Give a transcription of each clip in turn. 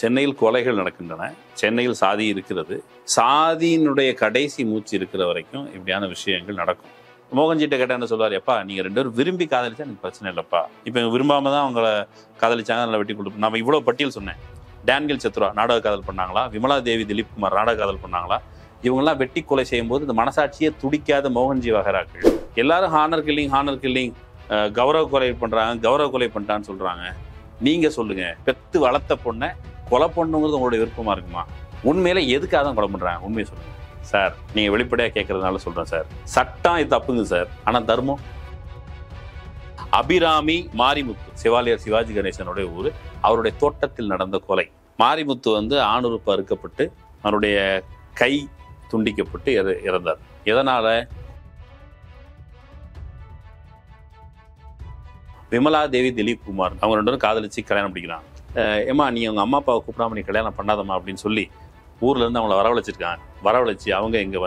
சென்னையில் கொலைகள் நடக்கின்றன. சென்னையில் சாதி இருக்கிறது. சாதியினுடைய கடைசி மூச்சு இருக்கிற வரைக்கும் இப்படியான விஷயங்கள் நடக்கும். மோகன்ஜிட்ட கேட்டால் என்ன சொல்வார், எப்பா நீங்கள் 2 பேரும் விரும்பி காதலிச்சா எனக்கு பிரச்சனை இல்லைப்பா. இப்போ விரும்பாம தான் அவங்கள காதலிச்சாங்க, நல்லா வெட்டி கொடுப்போம். நம்ம இவ்வளோ பட்டியல் சொன்னேன். டேனியல் சத்ருவா நாடக காதல் பண்ணாங்களா? விமலா தேவி திலீப் குமார் நாடக காதல் பண்ணாங்களா? இவங்கெல்லாம் வெட்டி கொலை செய்யும்போது இந்த மனசாட்சியே துடிக்காத மோகன்ஜி வகராக்கள் எல்லாரும் ஹானர் கில்லிங் கௌரவ கொலை பண்ணுறாங்க, கௌரவ கொலை பண்ணிட்டான்னு சொல்கிறாங்க. நீங்கள் சொல்லுங்கள், பெத்து வளர்த்த பொண்ணை கொலை பண்ணுங்கிறது உங்களுடைய விருப்பமாக இருக்குமா? உண்மையில எதுக்காக தான் கொலை பண்ணுறாங்க? உண்மையை சொல்லுங்கள் சார். நீங்கள் வெளிப்படையாக கேட்கறதுனால சொல்கிறேன் சார். சட்டம் இது தப்புங்க சார், ஆனால் தர்மம். அபிராமி மாரிமுத்து சிவாலியர் சிவாஜி கணேசனுடைய ஊர். அவருடைய தோட்டத்தில் நடந்த கொலை. மாரிமுத்து ஆணுறுப்பு அறுக்கப்பட்டு அவருடைய கை துண்டிக்கப்பட்டு இறந்தார். எதனால? விமலா தேவி திலீப் குமார் அவங்க 2 பேரும் காதலிச்சு கல்யாணம் பண்ணிக்கிறாங்க. ஏமா நீ அவங்க அம்மா அப்பாவை கூப்பிடாம நீ கல்யாணம் பண்ணாதம்மா அப்படின்னு சொல்லி ஊர்ல இருந்து அவங்கள வரவழைச்சிருக்காங்க. வரவழைச்சி அவங்க இங்க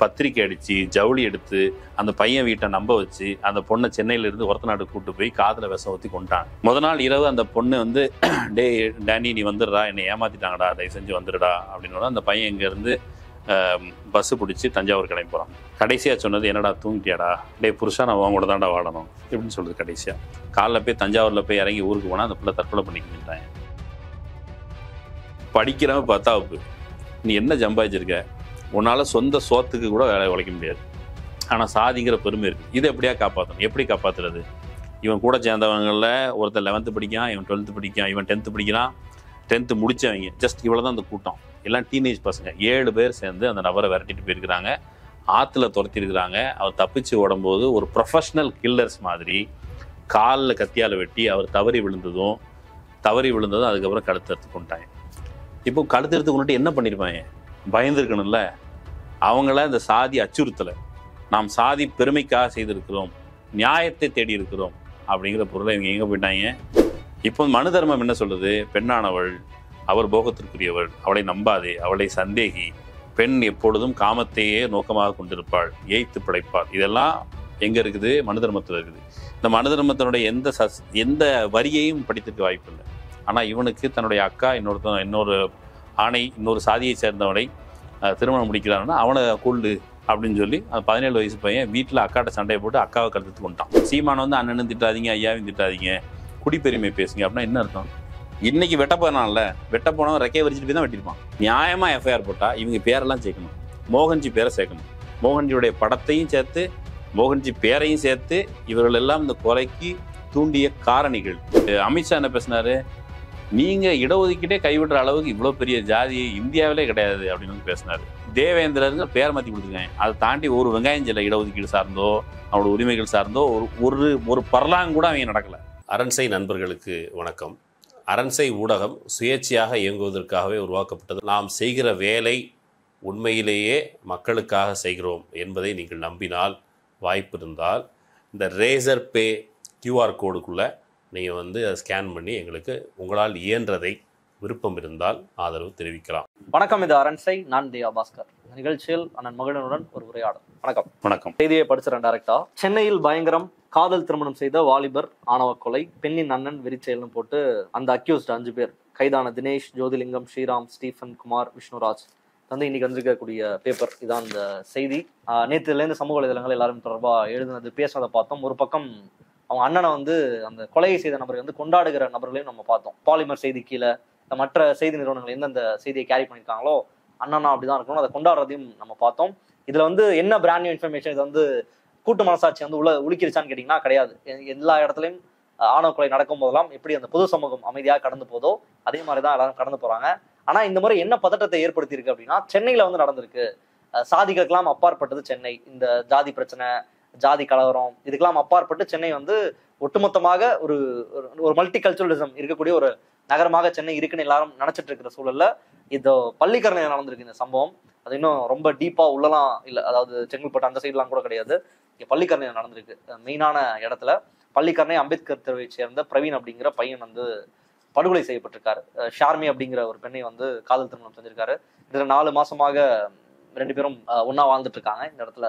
பத்திரிக்கை அடிச்சு ஜவுளி எடுத்து அந்த பையன் வீட்டை நம்ப வச்சு அந்த பொண்ணை சென்னையில இருந்து ஒருத்த நாடு கூட்டு போய் காதல விஷம் ஊற்றி கொண்டாங்க. முத நாள் இரவு அந்த பொண்ணு டே டேனி நீ வந்துடுறா, என்னை ஏமாத்திட்டாங்கடா, தயவு செஞ்சு வந்துடுடா அப்படின்னு அந்த பையன் இங்க இருந்து பஸ்ஸு பிடிச்சி தஞ்சாவூர் கிளம்பி போகிறான். கடைசியாக சொன்னது, என்னடா தூங்கிட்டியாடா, டே புருஷா நான் அவங்க கூட தாண்டா வாழணும் இப்படின்னு சொல்லுது. கடைசியாக காலைல போய் தஞ்சாவூரில் போய் இறங்கி ஊருக்கு போனால் அந்த பிள்ளை தற்கொலை பண்ணிக்கிட்டாங்க. படிக்கிறவன் 10வது, நீ என்ன சம்பாதிச்சிருக்க? உன்னால் சொந்த சோத்துக்கு கூட வேலை உழைக்க முடியாது. ஆனால் சாதிங்கிற பெருமை இருக்குது. இதை எப்படியா காப்பாற்றணும்? எப்படி காப்பாற்றுறது? இவன் கூட சேர்ந்தவங்களில் ஒருத்தர் 11th படிக்கான், இவன் 12th படிக்கான், இவன் 10th படிக்கிறான். 10th முடித்தவங்க ஜஸ்ட் இவ்வளோ தான் அந்த கூட்டம். எல்லாம் டீனேஜ் பசங்க 7 பேர் சேர்ந்து அந்த நபரை விரட்டிட்டு போயிருக்கிறாங்க. ஆற்றுல துரத்திருக்கிறாங்க. அவர் தப்பிச்சு ஓடும்போது ஒரு ப்ரொஃபஷ்னல் கில்லர்ஸ் மாதிரி காலில் கத்தியால் வெட்டி அவர் தவறி விழுந்ததும் அதுக்கப்புறம் கழுத்தறுத்து கொண்டாங்க. இப்போ கழுத்தறுத்து கொண்டுட்டு என்ன பண்ணியிருப்பாங்க? பயந்துருக்கணும்ல. அவங்கள இந்த சாதி அச்சுறுத்தலை, நாம் சாதி பெருமைக்காக செய்திருக்கிறோம், நியாயத்தை தேடி இருக்கிறோம் அப்படிங்கிற பொருளை இவங்க எங்கே போயிட்டாங்க? இப்போ மனு தர்மம் என்ன சொல்லுது? பெண்ணானவள் அவர் போகத்திற்குரியவள், அவளை நம்பாதே, அவளை சந்தேகி, பெண் எப்பொழுதும் காமத்தையே நோக்கமாக கொண்டிருப்பாள், ஏய்த்து பிழைப்பாள். இதெல்லாம் எங்கே இருக்குது? மனு தர்மத்தில் இருக்குது. இந்த மனு தர்மத்தினுடைய எந்த வரியையும் படித்திருக்க வாய்ப்பு இல்லை. ஆனால் இவனுக்கு தன்னுடைய அக்கா இன்னொரு ஆணை இன்னொரு சாதியை சேர்ந்தவனை திருமணம் முடிக்கிறான்னா அவனை கொள்ளு அப்படின்னு சொல்லி 17 வயசு பையன் வீட்டில் அக்காட்ட சண்டையை போட்டு அக்காவை கருத்து கொண்டான். சீமான் அண்ணனும் திட்டாதீங்க, ஐயாவையும் திட்டாதீங்க, குடிப்பெருமை பேசுங்க அப்படின்னா என்ன அர்த்தம்? இன்னைக்கு வெட்ட போனான்ல, வெட்ட போனவன் ரெக்கையை வரிச்சிட்டு போய் தான் வெட்டிருப்பான். நியாயமாக எஃப்ஐஆர் போட்டால் இவங்க பேரெல்லாம் சேர்க்கணும், மோகன்ஜி பேரை சேர்க்கணும், மோகன்ஜியுடைய படத்தையும் சேர்த்து மோகன்ஜி பேரையும் சேர்த்து. இவர்கள் எல்லாம் இந்த கொலைக்கு தூண்டிய காரணிகள். அமித்ஷா என்ன பேசினாரு? நீங்கள் இடஒதுக்கீட்டே கைவிடுற அளவுக்கு இவ்வளோ பெரிய ஜாதி இந்தியாவிலே கிடையாது அப்படின்னு பேசினார். தேவேந்திரங்க பேர் மாற்றி கொடுத்துருக்காங்க. அதை தாண்டி ஒரு வெங்காயம் சில இடஒதுக்கீடு சார்ந்தோ அவரோட உரிமைகள் சார்ந்தோ ஒரு பரலாங்க கூட அவங்க நடக்கலை. அரண்சை நண்பர்களுக்கு வணக்கம். அரண்சை ஊடகம் சுயேட்சையாக இயங்குவதற்காகவே உருவாக்கப்பட்டது. நாம் செய்கிற வேலை உண்மையிலேயே மக்களுக்காக செய்கிறோம் என்பதை நீங்கள் நம்பினால், வாய்ப்பு இருந்தால் இந்த ரேசர் பே QR கோடுக்குள்ளே நீங்கள் அதை ஸ்கேன் பண்ணி எங்களுக்கு உங்களால் இயன்றதை விருப்பம் இருந்தால் ஆதரவு தெரிவிக்கலாம். வணக்கம், இது அரண்சை. நான் தியா பாஸ்கர். நிகழ்ச்சியில் அண்ணன் மகிழனுடன் ஒரு உரையாடல். வணக்கம். வணக்கம். செய்தியை படிச்சிடறேன் டைரக்டா. சென்னையில் பயங்கரம், காதல் திருமணம் செய்த வாலிபர் ஆணவ கொலை, பெண்ணின் அண்ணன் வெறிச்செயல்னு போட்டு அந்த அக்யூஸ்ட் 5 பேர் கைதான தினேஷ், ஜோதிலிங்கம், ஸ்ரீராம், ஸ்டீஃபன், குமார், விஷ்ணுராஜ் இன்னைக்கு வந்திருக்கக்கூடிய பேப்பர் இதான் இந்த செய்தி. நேற்றுலேருந்து சமூக வலைதளங்கள் எல்லாரும் தொடர்பாக எழுதுனது பேசுனதை பார்த்தோம். ஒரு பக்கம் அவங்க அண்ணனை அந்த கொலையை செய்த நபரை கொண்டாடுகிற நபர்களையும் நம்ம பார்த்தோம். பாலிமர் செய்தி கீழே மற்ற செய்தி நிறுவனங்கள் எந்தெந்த செய்தியை கேரி பண்ணியிருக்காங்களோ அண்ணனா அப்படிதான் இருக்கணும், அதை கொண்டாடுறதையும் நம்ம பார்த்தோம். இதுல என்ன பிராண்ட் நியூ இன்ஃபர்மேஷன், இது கூட்டு மனசாட்சி உலுக்கிருச்சான்னு கேட்டீங்கன்னா கிடையாது. எல்லா இடத்துலையும் ஆணவ கொலை நடக்கும் போதெல்லாம் எப்படி அந்த பொது சமூகம் அமைதியாக கடந்து போதோ அதே மாதிரிதான் எல்லாரும் கடந்து போறாங்க. ஆனா இந்த முறை என்ன பதட்டத்தை ஏற்படுத்தி இருக்கு அப்படின்னா, சென்னையில நடந்திருக்கு. சாதிகளுக்கெல்லாம் அப்பாற்பட்டது சென்னை. இந்த ஜாதி பிரச்சனை, ஜாதி கலவரம், இதுக்கெல்லாம் அப்பாற்பட்டு சென்னை ஒட்டுமொத்தமாக ஒரு மல்டி கல்ச்சுரலிசம் இருக்கக்கூடிய ஒரு நகரமாக சென்னை இருக்குன்னு எல்லாரும் நினைச்சிட்டு இருக்கிற சூழல்ல இதோ பள்ளிக்கரணையில் நடந்திருக்கு இந்த சம்பவம். அது இன்னும் ரொம்ப டீப்பா உள்ளலாம் இல்லை, அதாவது செங்கல்பட்டு அந்த சைட்லாம் கூட கிடையாது. இங்கே பள்ளிக்கரணையில் நடந்திருக்கு. மெயினான இடத்துல பள்ளிக்கரணை அம்பேத்கர் தெருவை சேர்ந்த பிரவீன் அப்படிங்கிற பையன் படுகொலை செய்யப்பட்டிருக்காரு. ஷார்மி அப்படிங்கிற ஒரு பெண்ணை காதல் திருமணம் செஞ்சிருக்காரு. இதுல 4 மாசமாக 2 பேரும் ஒன்னா வாழ்ந்துட்டு இருக்காங்க. இந்த இடத்துல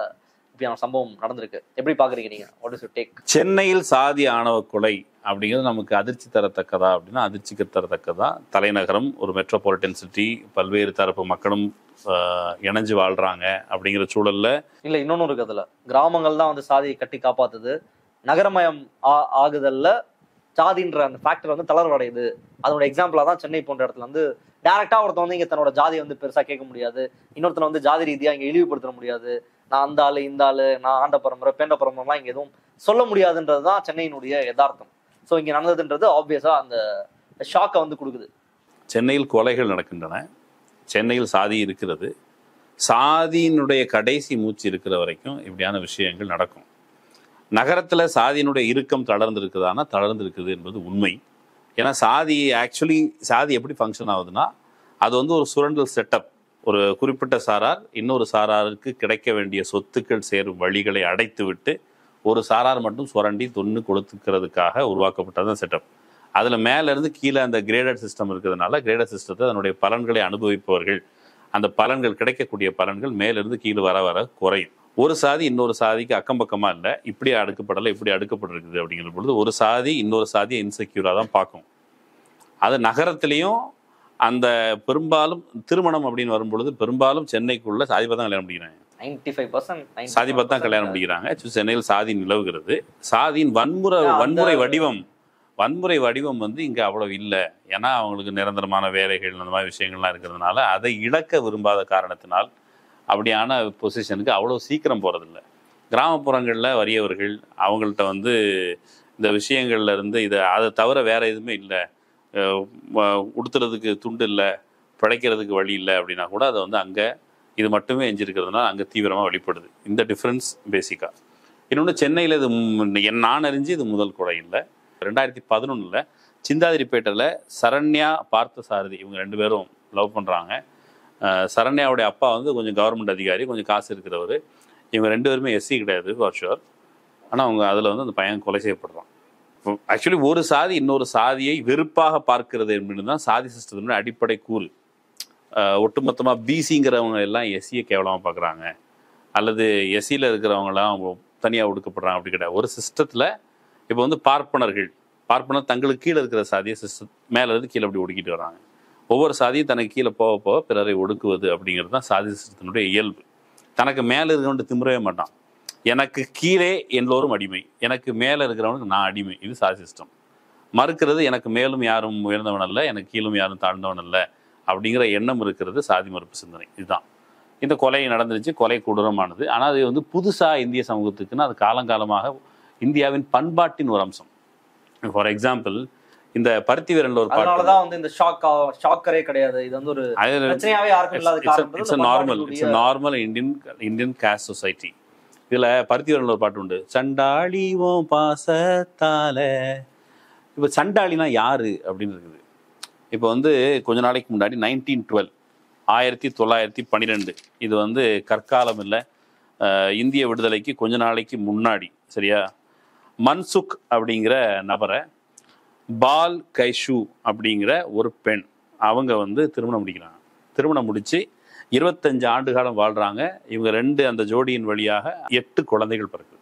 இப்படியான சம்பவம் நடந்திருக்கு. எப்படி பாக்குறீங்க நீங்க? What is you take? சென்னையில் சாதி ஆணவ கொலை அப்படிங்கிறது நமக்கு அதிர்ச்சி தரத்தக்கதா அப்படின்னா அதிர்ச்சிக்கு தரத்தக்கதா. தலைநகரம், ஒரு மெட்ரோபாலிட்டன் சிட்டி, பல்வேறு தரப்பு மக்களும் இணைஞ்சு வாழ்றாங்க அப்படிங்கிற சூழல்ல இல்ல இன்னொன்னு இருக்கு. அதுல கிராமங்கள் தான் வந்து சாதியை கட்டி காப்பாத்துது. நகரமயம் ஆகுதல்ல ஜாதின்ற அந்த ஃபேக்டர் வந்து தளர்வடையுது. அதோட எக்ஸாம்பிளா தான் சென்னை போன்ற இடத்துல வந்து டைரக்டா ஒருத்தன் வந்து இங்க தன்னோட ஜாதியை வந்து பெருசா கேட்க முடியாது, இன்னொருத்தனை வந்து ஜாதி ரீதியா இங்க இழிவுபடுத்த முடியாது, நான் அந்த ஆளு இந்த ஆளு, நான் ஆண்ட பரம்பரை பேண்ட பரம்பரைலாம் இங்க எதுவும் சொல்ல முடியாதுன்றது தான் சென்னையினுடைய யதார்த்தம். ஸோ இங்க நடந்ததுன்றது ஆப்வியஸா அந்த ஷாக்கை வந்து கொடுக்குது. சென்னையில் கொலைகள் நடக்கின்றன, சென்னையில் சாதி இருக்கிறது, சாதியினுடைய கடைசி மூச்சு இருக்கிற வரைக்கும் இப்படியான விஷயங்கள் நடக்கும். நகரத்தில் சாதியினுடைய இறுக்கம் தளர்ந்து இருக்குதானா? தளர்ந்து இருக்குது என்பது உண்மை. ஏன்னா சாதி எப்படி ஃபங்க்ஷன் ஆகுதுன்னா, அது வந்து ஒரு சுரண்டல் செட்டப். ஒரு குறிப்பிட்ட சாரார் இன்னொரு சாராருக்கு கிடைக்க வேண்டிய சொத்துக்கள் சேரும் வழிகளை அடைத்து விட்டு ஒரு சாரார் மட்டும் சுரண்டி தொன்னு கொடுத்துக்கிறதுக்காக உருவாக்கப்பட்டது செட்டப். அதில் மேலேருந்து கீழே அந்த கிரேடட் சிஸ்டம் இருக்கிறதுனால கிரேடட் சிஸ்டத்தை அதனுடைய பலன்களை அனுபவிப்பவர்கள், அந்த பலன்கள் கிடைக்கக்கூடிய பலன்கள் மேலிருந்து கீழே வர வர குறையும். ஒரு சாதி இன்னொரு சாதிக்கு அக்கம் பக்கமாக இல்லை, இப்படி அடுக்கப்படலை, இப்படி அடுக்கப்பட்டிருக்குது அப்படிங்கிற பொழுது ஒரு சாதி இன்னொரு சாதியை இன்செக்யூராக தான் பார்க்கும். அது நகரத்திலையும் அந்த பெரும்பாலும் திருமணம் அப்படின்னு வரும்பொழுது பெரும்பாலும் சென்னைக்குள்ள சாதி பார்த்து தான் கல்யாணம் பண்ணிக்கிறாங்க. 95% சாதி பார்த்து தான் கல்யாணம் பண்ணிக்கிறாங்க. சென்னையில் சாதி நிலவுகிறது. சாதியின் வன்முறை வடிவம் வந்து இங்கே அவ்வளவு இல்லை. ஏன்னா அவங்களுக்கு நிரந்தரமான வேலைகள் அந்த மாதிரி விஷயங்கள்லாம் இருக்கிறதுனால அதை இழக்க விரும்பாத காரணத்தினால் அப்படியான பொசிஷனுக்கு அவ்வளோ சீக்கிரம் போகிறதில்ல. கிராமப்புறங்களில் வறியவர்கள் அவங்கள்ட்ட வந்து இந்த விஷயங்கள்ல இருந்து அதை தவிர வேற எதுவுமே இல்லை, உடுத்துறதுக்கு துண்டு இல்லை, பிழைக்கிறதுக்கு வழி இல்லை அப்படின்னா கூட அதை வந்து அங்கே இது மட்டுமே எஞ்சிருக்கிறதுனால அங்கே தீவிரமாக வெளிப்படுது. இந்த டிஃப்ரென்ஸ் பேசிக்காக. இன்னொன்று, சென்னையில் இது நான் அறிஞ்சு இது முதல் கொலை இல்லை. 2011 சிந்தாதிரிப்பேட்டையில் சரண்யா பார்த்தசாரதி இவங்க 2 பேரும் லவ் பண்ணுறாங்க. சரண்யாவுடைய அப்பா வந்து கொஞ்சம் கவர்மெண்ட் அதிகாரி, கொஞ்சம் காசு இருக்கிறவர். இவங்க 2 பேருமே எஸ்சி கிடையாது ஃபார் ஷுர். ஆனால் அவங்க அதில் வந்து அந்த பையன் கொலை செய்யப்படுறான். ஆக்சுவலி ஒரு சாதி இன்னொரு சாதியை வெறுப்பாக பார்க்கிறது அப்படின்னு தான் சாதி சிஸ்டத்தினுடைய அடிப்படை கூறு. ஒட்டுமொத்தமாக பிசிங்கிறவங்க எல்லாம் எஸ்சியை கேவலமாக பார்க்குறாங்க, அல்லது எஸ்சியில் இருக்கிறவங்களாம் அவங்க தனியாக ஒடுக்கப்படுறாங்க, அப்படி கிடையாது. ஒரு சிஸ்டத்தில் இப்போ வந்து பார்ப்பனர் தங்களுக்கு கீழே இருக்கிற சாதியை சிஸ்டம் மேலே இருந்து கீழே அப்படி ஒடுக்கிட்டு வராங்க. ஒவ்வொரு சாதியும் தனக்கு கீழே போக போக பிறரை ஒடுக்குவது அப்படிங்கிறது தான் சாதி சிஸ்டத்தினுடைய இயல்பு. தனக்கு மேலே இருக்கிறவன்ட்டு திமிரவே மாட்டான். எனக்கு கீழே எல்லோரும் அடிமை, எனக்கு மேலே இருக்கிறவனுக்கு நான் அடிமை. இது சாதி சிஸ்டம். மறுக்கிறது எனக்கு மேலும் யாரும் உயர்ந்தவன் அல்ல, எனக்கு கீழும் யாரும் தாழ்ந்தவன் அல்ல அப்படிங்கிற எண்ணம் இருக்கிறது சாதி மறுப்பு சிந்தனை. இதுதான் இந்த கொலை நடந்துருச்சு. கொலை கொடூரமானது. ஆனால் அது வந்து புதுசாக இந்திய சமூகத்துக்குன்னு அது காலங்காலமாக இந்தியாவின் பண்பாட்டின் ஒரு அம்சம். ஃபார் எக்ஸாம்பிள், இந்த பருத்தி வீரன்ல ஒரு பாட்டு, அதனாலதான் வந்து இந்த ஷாக்கரே கிடையாது. இது வந்து ஒரு பிரச்சனையாவே யாருக்கும் இல்லாத காரணம். It's normal Indian cost society. இதுல பருத்தி வீரன்ல ஒரு பாட்டு உண்டு, சண்டாளி ஓ பாசத்தால. இப்போ சண்டாளினா யாரு அப்படின்னு இருக்குது. இப்போ வந்து கொஞ்ச நாளைக்கு முன்னாடி 1912 இது வந்து கற்காலம் இல்லை, இந்திய விடுதலைக்கு கொஞ்ச நாளைக்கு முன்னாடி, சரியா, மன்சுக் அப்படிங்கிற நபரை பால் கைஷு அப்படிங்கிற ஒரு பெண் அவங்க வந்து திருமணம் முடிக்கிறாங்க. திருமணம் முடித்து 25 ஆண்டு காலம் வாழ்கிறாங்க. இவங்க 2 அந்த ஜோடியின் வழியாக 8 குழந்தைகள் பிறகு.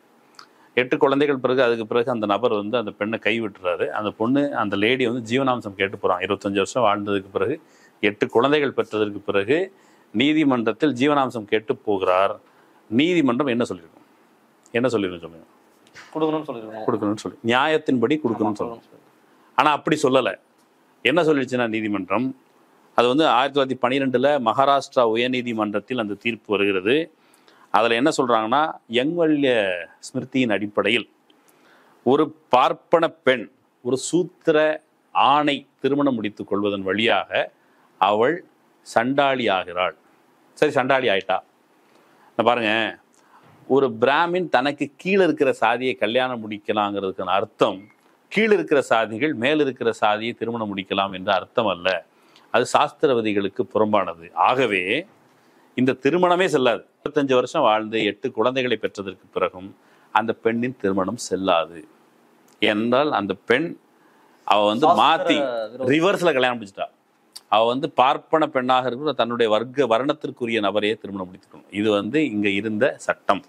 8 குழந்தைகள் பிறகு அதுக்கு பிறகு அந்த நபர் வந்து அந்த பெண்ணை கைவிட்டுறாரு. அந்த பொண்ணு அந்த லேடி வந்து ஜீவனாம்சம் கேட்டு போகிறான். 25 வருஷம் வாழ்ந்ததுக்கு பிறகு 8 குழந்தைகள் பெற்றதற்கு பிறகு நீதிமன்றத்தில் ஜீவனாம்சம் கேட்டு போகிறார். நீதிமன்றம் என்ன சொல்லியிருக்கும் சொல்லுங்க, கொடுக்கணும்னு சொல்லி, நியாயத்தின்படி கொடுக்கணும்னு சொல்லணும். ஆனால் அப்படி சொல்லலை. என்ன சொல்லிடுச்சுன்னா நீதிமன்றம், அது வந்து 1912 மகாராஷ்டிரா உயர்நீதிமன்றத்தில் அந்த தீர்ப்பு வருகிறது. அதில் என்ன சொல்கிறாங்கன்னா, யங்வல்ய ஸ்மிருதியின் அடிப்படையில் ஒரு பார்ப்பன பெண் ஒரு சூத்திர ஆணை திருமணம் முடித்து கொள்வதன் வழியாக அவள் சண்டாளி ஆகிறாள். சரி, சண்டாளி ஆயிட்டா. பாருங்க, ஒரு பிராமின் தனக்கு கீழே இருக்கிற சாதியை கல்யாணம் முடிக்கலாங்கிறதுக்கான அர்த்தம் கீழே இருக்கிற சாதிகள் மேல் இருக்கிற சாதியை திருமணம் முடிக்கலாம் என்ற அர்த்தம் அல்ல. அது சாஸ்திரவதிகளுக்கு புறம்பானது. ஆகவே இந்த திருமணமே செல்லாது. 25 வருஷம் வாழ்ந்து 8 குழந்தைகளை பெற்றதற்கு பிறகும் அந்த பெண்ணின் திருமணம் செல்லாது. என்றால் அந்த பெண் அவ வந்து மாத்தி ரிவர்ஸ்ல கல்யாணம் முடிச்சிட்டா. அவ வந்து பார்ப்பன பெண்ணாக இருக்கிற தன்னுடைய வர்ணத்திற்குரிய நபரையே திருமணம் முடித்துக்கணும். இது வந்து இங்க இருந்த சட்டம்.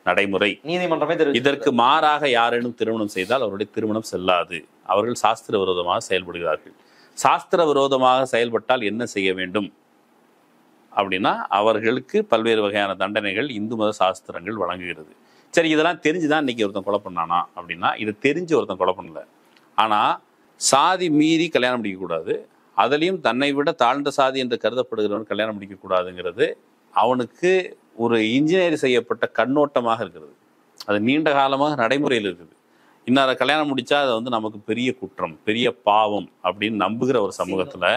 நடைமுறை. நீதிமன்றமே இதற்கு மாறாக யாரேனும் திருமணம் செய்தால் அவருடைய திருமணம் செல்லாது. அவர்கள் சாஸ்திர விரோதமாக செயல்படுகிறார்கள். சாஸ்திர விரோதமாக செயல்பட்டால் என்ன செய்ய வேண்டும் அப்படின்னா, அவர்களுக்கு பல்வேறு வகையான தண்டனைகள் இந்து மத சாஸ்திரங்கள் வழங்குகிறது. சரி, இதெல்லாம் தெரிஞ்சுதான் இன்னைக்கு ஒருத்தன் கொலை பண்ணானா அப்படின்னா, இது தெரிஞ்சு ஒருத்தன் கொலை பண்ணல. ஆனால் சாதி மீறி கல்யாணம் முடிக்கக்கூடாது, அதுலேயும் தன்னை விட தாழ்ந்த சாதி என்று கருதப்படுகிறவன் கல்யாணம் முடிக்கக்கூடாதுங்கிறது அவனுக்கு ஒரு இன்ஜினியர் செய்யப்பட்ட கண்ணோட்டமாக இருக்கிறது. அது நீண்ட காலமாக நடைமுறையில் இருக்குது. இன்னொரு கல்யாணம் முடித்தா அது வந்து நமக்கு பெரிய குற்றம், பெரிய பாவம் அப்படின்னு நம்புகிற ஒரு சமூகத்தில்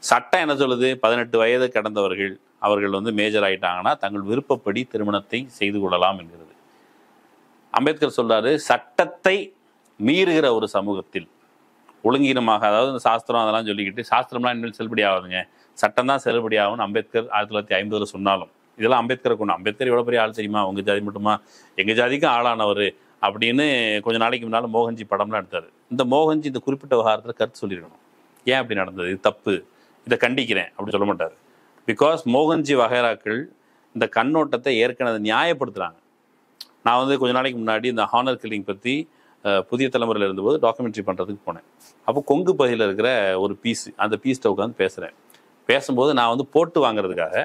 சட்டம் என்ன சொல்லுது? 18 வயது கடந்தவர்கள் அவர்கள் வந்து மேஜர் ஆகிட்டாங்கன்னா தங்கள் விருப்பப்படி திருமணத்தை செய்து கொள்ளலாம் என்கிறது. அம்பேத்கர் சொல்றாரு, சட்டத்தை மீறுகிற ஒரு சமூகத்தில் ஒழுங்கீனமாக, அதாவது இந்த சாஸ்திரம் அதெல்லாம் சொல்லிக்கிட்டு சாஸ்திரம்லாம் இனிமேல் செல்லுபடி ஆகாதுங்க, சட்டம் தான் செல்லுபடி ஆகும்னு அம்பேத்கர் 1950 சொன்னாலும், இதெல்லாம் அம்பேத்கரை கொண்டு, அம்பேத்கர் எவ்வளோ பெரிய ஆள் தெரியுமா, உங்கள் ஜாதி மட்டுமா, எங்கள் ஜாதிக்கும் ஆளானவர் அப்படின்னு கொஞ்ச நாளைக்கு முன்னால் மோகன்ஜி படம்லாம் எடுத்தார். இந்த மோகன்ஜி இந்த குறிப்பிட்ட விவகாரத்தில் கருத்து சொல்லியிருக்கணும். ஏன் அப்படி நடந்தது, இது தப்பு, இதை கண்டிக்கிறேன் அப்படி சொல்ல மாட்டார். பிகாஸ் மோகன்ஜி வகைராக்கள் இந்த கண்ணோட்டத்தை ஏற்கனவே நியாயப்படுத்துகிறாங்க. நான் வந்து கொஞ்ச நாளைக்கு முன்னாடி இந்த ஹானர் கில்லிங் பற்றி புதிய தலைமுறையில் இருந்தபோது டாக்குமெண்ட்ரி பண்ணுறதுக்கு போனேன். அப்போ கொங்கு பகுதியில் இருக்கிற ஒரு பீஸ், அந்த பீஸ்ட்டை உட்காந்து பேசுகிறேன். பேசும்போது நான் வந்து போட்டு வாங்குறதுக்காக,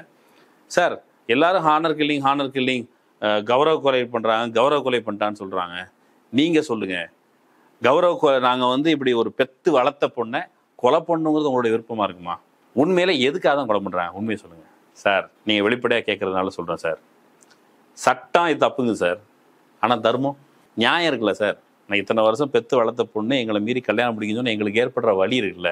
சார் எல்லாரும் ஹானர் கில்லிங் கௌரவ கொலை பண்ணுறாங்க, கௌரவ கொலை பண்ணிட்டான்னு சொல்கிறாங்க, நீங்கள் சொல்லுங்கள், கௌரவ கொலை நாங்கள் வந்து இப்படி ஒரு பெத்து வளர்த்த பொண்ணை கொலை பண்ணுங்கிறது உங்களுடைய விருப்பமாக இருக்குமா? உண்மையில எதுக்காக தான் கொலை பண்ணுறாங்க, உண்மையை சொல்லுங்கள் சார். நீங்கள் வெளிப்படையாக கேட்குறதுனால சொல்கிறேன் சார். சட்டம் இது தப்புங்க சார், ஆனால் தர்மம் நியாயம் இருக்குல்ல சார். நான் இத்தனை வருஷம் பெத்து வளர்த்த பொண்ணு எங்களை மீறி கல்யாணம் பிடிக்கணும்னு எங்களுக்கு ஏற்படுற வழி இருக்குல்ல.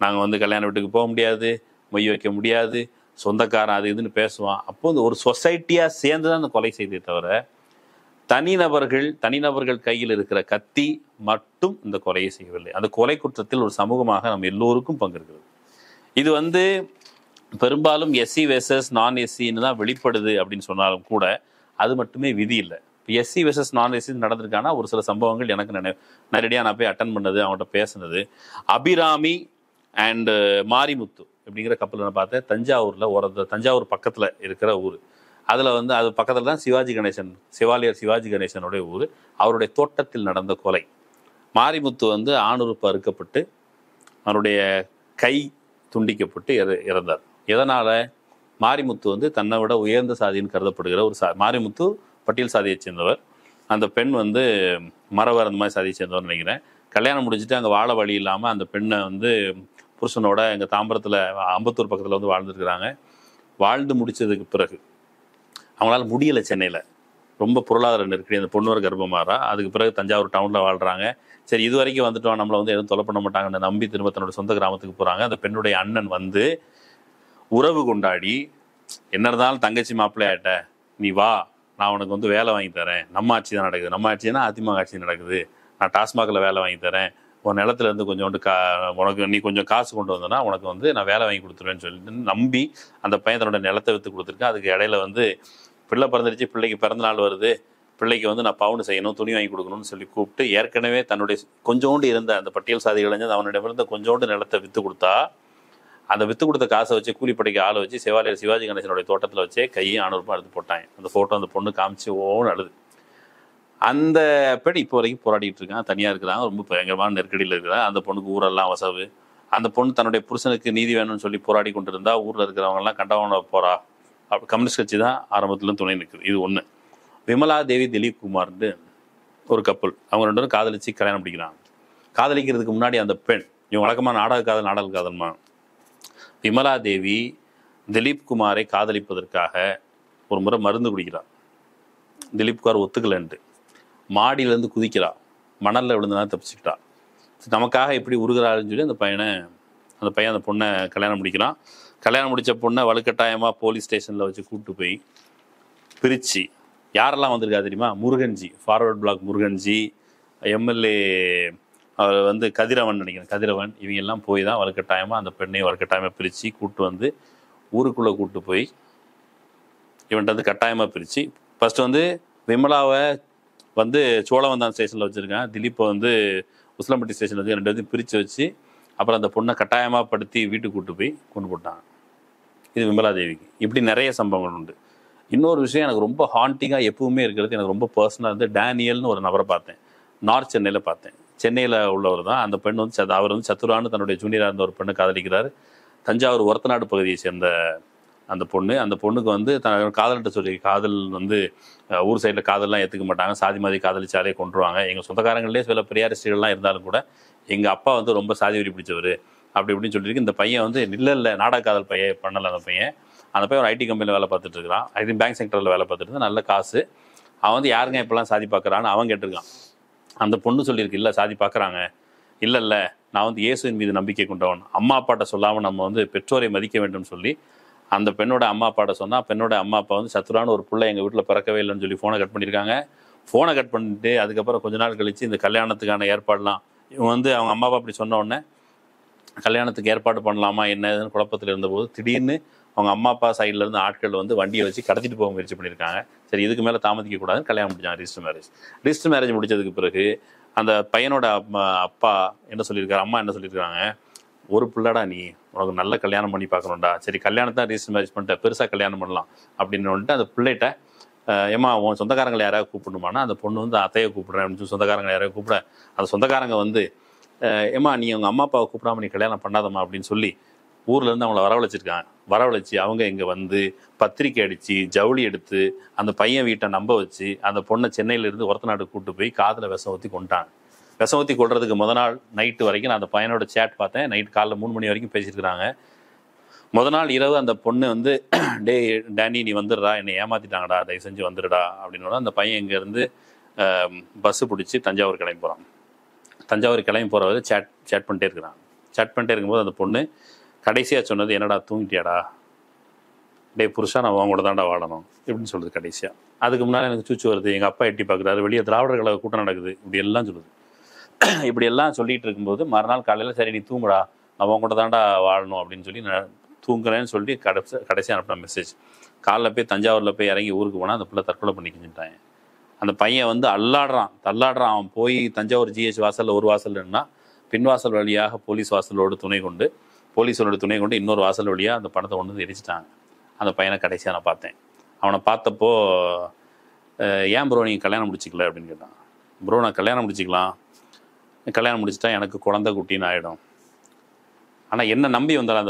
நாங்கள் வந்து கல்யாண வீட்டுக்கு போக முடியாது, மொய் வைக்க முடியாது, சொந்தக்காரன் அது இதுன்னு பேசுவான். அப்போ இந்த ஒரு சொசைட்டியாக சேர்ந்து தான் அந்த கொலை செய்தே தவிர தனிநபர்கள் கையில் இருக்கிற கத்தி மட்டும் இந்த கொலையை செய்யவில்லை. அந்த கொலை குற்றத்தில் ஒரு சமூகமாக நம்ம எல்லோருக்கும் பங்கு இருக்கிறது. இது வந்து பெரும்பாலும் எஸ்சி வெர்சஸ் நான் எஸ்சின்னு தான் வெளிப்படுது அப்படின்னு சொன்னாலும் கூட அது மட்டுமே விதி இல்லை. எஸ்சி வெர்சஸ் நான் எஸ்சி நடந்திருக்கானா ஒரு சில சம்பவங்கள் எனக்கு நேரடியாக நான் போய் அட்டன் பண்ணது, அவங்கள்ட்ட பேசுனது. அபிராமி அண்டு மாரிமுத்து அப்படிங்கிற கப்பல் நான் பார்த்தேன். தஞ்சாவூர் பக்கத்தில் இருக்கிற ஊர். அதில் வந்து அது பக்கத்தில் தான் சிவாலியர் சிவாஜி கணேசனுடைய ஊர். அவருடைய தோட்டத்தில் நடந்த கொலை. மாரிமுத்து வந்து ஆணுறுப்பு அறுக்கப்பட்டு அவருடைய கை துண்டிக்கப்பட்டு இறந்தார். எதனால்? மாரிமுத்து வந்து தன்னை விட உயர்ந்த சாதின்னு கருதப்படுகிற ஒரு மாரிமுத்து பட்டியல் சாதியை சேர்ந்தவர். அந்த பெண் வந்து மறவர் அந்த மாதிரி சாதியை சேர்ந்தவர்னு நினைக்கிறேன். கல்யாணம் முடிச்சுட்டு அங்கே வாழ வழி இல்லாமல் அந்த பெண்ணை வந்து புருஷனோட எங்கள் தாம்பரத்தில் அம்பத்தூர் பக்கத்தில் வந்து வாழ்ந்துருக்குறாங்க. வாழ்ந்து முடித்ததுக்கு பிறகு அவங்களால முடியலை, சென்னையில் ரொம்ப பொருளாதார நெருக்கடி, அந்த பொண்ணு கர்ப்பமாறா. அதுக்கு பிறகு தஞ்சாவூர் டவுனில் வாழ்கிறாங்க. சரி, இது வரைக்கும் வந்துட்டோம், நம்மளை வந்து எதுவும் தொலை பண்ண மாட்டாங்கன்னு நம்பி திரும்ப தன்னோட சொந்த கிராமத்துக்கு போகிறாங்க. அந்த பெண்ணுடைய அண்ணன் வந்து உறவு கொண்டாடி, என்ன இருந்தாலும் தங்கச்சி மாப்பிள்ளை ஆகிட்ட, நீ வா, நான் உனக்கு வந்து வேலை வாங்கி தரேன், நம்ம ஆட்சி தான் நடக்குது, நம்ம ஆட்சினா அதிமுக ஆட்சி நடக்குது, நான் டாஸ்மாகில் வேலை வாங்கி தரேன், உன் நிலத்துல இருந்து கொஞ்சோண்டு உனக்கு நீ கொஞ்சம் காசு கொண்டு வந்தனா உனக்கு வந்து நான் வேலை வாங்கி கொடுத்துருவேன்னு சொல்லிட்டு நம்பி அந்த பையன் தன்னோட நிலத்தை விற்று கொடுத்துருக்கேன். அதுக்கு இடையில வந்து பிள்ளை பிறந்துருச்சு, பிள்ளைக்கு பிறந்த நாள் வருது, பிள்ளைக்கு வந்து நான் பவுன் செய்யணும், துணி வாங்கி கொடுக்கணும்னு சொல்லி கூப்பிட்டு ஏற்கனவே தன்னுடைய கொஞ்சோண்டு இருந்த அந்த பட்டியல் சாதி இளைஞர் அவனிடமிருந்த கொஞ்சோண்டு நிலத்தை விற்று கொடுத்தா, அந்த விற்று கொடுத்த காசை வச்சு கூலிப்படைக்கு ஆளை வச்சு சிவாலியர் சிவாஜி கணேசனுடைய தோட்டத்தில் வச்சே கையை 600 ரூபாய் எடுத்து போட்டாங்க. அந்த ஃபோட்டோ அந்த பொண்ணு காமிச்சு ஓன்னு அழுது. அந்த பெண் இப்போ வரைக்கும் போராடிட்டு இருக்காங்க, தனியாக இருக்கிறாங்க, ரொம்ப பயங்கரமான நெருக்கடியில் இருக்கிறாங்க. அந்த பொண்ணுக்கு ஊரெல்லாம் வசவு. அந்த பொண்ணு தன்னுடைய புருஷனுக்கு நீதி வேணும்னு சொல்லி போராடி கொண்டு இருந்தா ஊரில் இருக்கிறவங்கலாம் கண்டவன போறா. கம்யூனிஸ்ட் கட்சி தான் ஆரம்பத்தில் துணை நிற்குது. இது ஒன்று. விமலா தேவி திலீப் குமார்னு ஒரு கப்பல், அவங்க 2 பேரும் காதலிச்சு கல்யாணம் பிடிக்கிறாங்க. காதலிக்கிறதுக்கு முன்னாடி அந்த பெண், இவங்க வழக்கமாக நாடக காதல்மா, விமலா தேவி திலீப் குமாரை காதலிப்பதற்காக ஒரு முறை மருந்து குடிக்கிறார். திலீப் குமார் ஒத்துக்கலன்ட்டு மாடியிலேருந்து குதிக்கிறா, மணலில் விழுந்தனா தப்பிச்சுக்கிட்டா. நமக்காக எப்படி உருகிறாருன்னு சொல்லி அந்த பையன் அந்த பொண்ணை கல்யாணம் முடிக்கிறான். கல்யாணம் முடித்த பொண்ணை வலுக்கட்டாயமாக போலீஸ் ஸ்டேஷனில் வச்சு கூப்பிட்டு போய் பிரித்து, யாரெல்லாம் வந்திருக்கா தெரியுமா? முருகன்ஜி, ஃபார்வர்ட் பிளாக் முருகன்ஜி, எம்எல்ஏ அவர் வந்து கதிரவன் நினைக்கிறேன், கதிரவன், இவங்க எல்லாம் போய் தான் வலுக்கட்டாயமாக அந்த பெண்ணையும் வலுக்கட்டாயமாக பிரித்து கூப்பிட்டு வந்து ஊருக்குள்ளே கூப்பிட்டு போய் இவன்ட்டு வந்து கட்டாயமாக பிரித்து, ஃபஸ்ட்டு வந்து விமலாவை வந்து சோழவந்தான் ஸ்டேஷனில் வச்சுருக்கேன், திலீப்பை வந்து உசிலம்பட்டி ஸ்டேஷனில் வச்சு 2 பேர்த்தையும் பிரித்து வச்சு அப்புறம் அந்த பொண்ணை கட்டாயமாக படுத்தி வீட்டுக்கு கூப்பிட்டு போய் கொண்டு போட்டாங்க. இது விமலா தேவிக்கு. இப்படி நிறைய சம்பவங்கள் உண்டு. இன்னொரு விஷயம் எனக்கு ரொம்ப ஹாண்டிங்காக எப்பவுமே இருக்கிறது, எனக்கு ரொம்ப பர்சனலாக இருந்து டேனியல்னு ஒரு நபரை பார்த்தேன். நார்த் சென்னையில் பார்த்தேன். சென்னையில் உள்ளவர் தான். அந்த பெண் வந்து அவர் வந்து சத்துரான்னு தன்னுடைய ஜூனியராக இருந்த ஒரு பெண்ணை காதலிக்கிறார். தஞ்சாவூர் ஒரத்தநாடு பகுதியை சேர்ந்த அந்த பொண்ணுக்கு வந்து காதல்கிட்ட சொல்லி, காதல் வந்து ஊர் சைடில் காதல்லாம் ஏற்றுக்க மாட்டாங்க, சாதி மாதிரி காதலிச்சாலே கொண்டுருவாங்க. எங்கள் சொந்தக்காரங்களே சில பெரியாரிஸ்டுகள்லாம் இருந்தாலும் கூட எங்கள் அப்பா வந்து ரொம்ப சாதி வெறி பிடிச்சவர் அப்படி இப்படின்னு சொல்லியிருக்கு. இந்த பையன் வந்து இல்லை நாடக காதல் பையன் பண்ணலை. அந்த பையன் ஒரு ஐடி கம்பெனியில் வேலை பார்த்துட்டு இருக்கிறான். ஐ திங்க் பேங்க் செக்டரில் வேலை பார்த்துட்டு இருந்தால் நல்ல காசு. அவன் வந்து யாருங்க இப்போலாம் சாதி பார்க்குறான்னு அவன் கேட்டிருக்கான். அந்த பொண்ணு சொல்லியிருக்கு, இல்லை சாதி பார்க்குறாங்க, இல்லை நான் வந்து இயேசுவின் மீது நம்பிக்கை கொண்டவன், அம்மா அப்பாட்ட சொல்லாமல் நம்ம வந்து பெற்றோரை மதிக்க வேண்டும் சொல்லி அந்த பெண்ணோட அம்மா அப்பாட்ட சொன்னால், பெண்ணோட அம்மா அப்பா வந்து சத்துரான ஒரு பிள்ளை எங்கள் வீட்டில் பிறக்கவே இல்லைன்னு சொல்லி ஃபோனை கட் பண்ணியிருக்காங்க. ஃபோனை கட் பண்ணிட்டு அதுக்கப்புறம் கொஞ்ச நாள் கழித்து இந்த கல்யாணத்துக்கான ஏற்பாடெலாம் இவன் வந்து அவங்க அம்மா அப்பா அப்படி சொன்ன உடனே கல்யாணத்துக்கு ஏற்பாடு பண்ணலாமா என்னதுன்னு குழப்பத்தில் இருந்தபோது திடீர்னு அவங்க அம்மா அப்பா சைட்லேருந்து ஆட்கள் வந்து வண்டியை வச்சு கடத்திட்டு போக முயற்சி பண்ணியிருக்காங்க. சரி, இதுக்கு மேலே தாமதிக்க கூடாதுன்னு கல்யாணம் முடிச்சாங்க. ரிஜிஸ்டர் மேரேஜ் முடிச்சதுக்கு பிறகு அந்த பையனோட அப்பா என்ன சொல்லியிருக்காரு, அம்மா என்ன சொல்லியிருக்காங்க, ஒரு பிள்ளைடா நீ, உனக்கு நல்ல கல்யாணம் பண்ணி பார்க்கணும்டா, சரி கல்யாணத்தை ரிஜிஸ்டர் மேரேஜ் பண்ணிட்டு பெருசாக கல்யாணம் பண்ணலாம் அப்படின்னு வந்துட்டு அந்த பிள்ளைகிட்ட ஏமா உன் சொந்தக்காரங்களை யாராவது கூப்பிடணுமானா அந்த பொண்ணு வந்து அத்தையை கூப்பிட்றேன் அப்படின்னு சொல்லி சொந்தக்காரங்களை யாராவது கூப்பிட அந்த சொந்தக்காரங்க வந்து ஏமா நீ உங்கள் அம்மா அப்பாவை கூப்பிடாம நீ கல்யாணம் பண்ணாதம்மா அப்படின்னு சொல்லி ஊர்லேருந்து அவங்கள வரவழைச்சி அவங்க இங்கே வந்து பத்திரிக்கை அடித்து ஜவுளி எடுத்து அந்த பையன் வீட்டை நம்ப வச்சு அந்த பொண்ணை சென்னையிலேருந்து ஒரத்தநாடு கூப்பிட்டு போய் காதில் விஷம் ஊற்றி கொண்டாங்க. விஷம் ஊற்றி கொள்றதுக்கு முத நாள் நைட்டு வரைக்கும் நான் அந்த பையனோட சேட் பார்த்தேன். நைட்டு காலைல 3 மணி வரைக்கும் பேசியிருக்கிறாங்க. முத நாள் இரவு அந்த பொண்ணு வந்து டேனி நீ வந்துடுறா, என்னை ஏமாற்றிட்டாங்கடா, தயவு செஞ்சு வந்துடுடா அப்படின்னு அந்த பையன் இங்கேருந்து பஸ்ஸு பிடிச்சி தஞ்சாவூர் கிளம்பி போகிறான். தஞ்சாவூர் கிளம்பி போகிறவர் சேட் பண்ணிட்டே இருக்கிறான். சேட் பண்ணிட்டே இருக்கும்போது அந்த பொண்ணு கடைசியாக சொன்னது, என்னடா தூங்கிட்டியாடா, டே புருஷா நான் உன் கூட தாண்டா வாழணும் இப்படின்னு சொல்லுது கடைசியாக. அதுக்கு முன்னால் எனக்கு சூச்சு வருது, எங்கள் அப்பா எட்டி பார்க்குறாரு, வெளியே திராவிடர் கழக கூட்டம் நடக்குது, இப்படி எல்லாம் சொல்லுது. இப்படி எல்லாம் சொல்லிகிட்டு இருக்கும்போது மறுநாள் காலையில் சரி நீ தூங்குடா, நான் உன் கூட தாண்டா வாழணும் அப்படின்னு சொல்லி நான் தூங்குறேன்னு சொல்லி கடைசி அனுப்பின மெசேஜ். காலைல போய் தஞ்சாவூரில் போய் இறங்கி ஊருக்கு போனால் அந்த பிள்ளை தற்கொலை பண்ணிக்கிட்டாங்க. அந்த பையன் வந்து தள்ளாடுறான். அவன் போய் தஞ்சாவூர் ஜிஹெச் வாசலில் ஒரு வாசல்னா பின்வாசல் வழியாக போலீஸோட துணை கொண்டு இன்னொரு வாசல் வழியாக அந்த பணத்தை கொண்டு வந்து எரிச்சிட்டாங்க. அந்த பையனை கடைசியாக நான் பார்த்தேன். அவனை பார்த்தப்போ ஏன் ப்ரோ நீங்கள் கல்யாணம் முடிச்சிக்கல அப்படின்னு கேட்டான். ப்ரோ நான் கல்யாணம் முடிச்சிட்டா எனக்கு குழந்தை குட்டின்னு ஆகிடும். ஆனால் என்ன நம்பி வந்தாலும்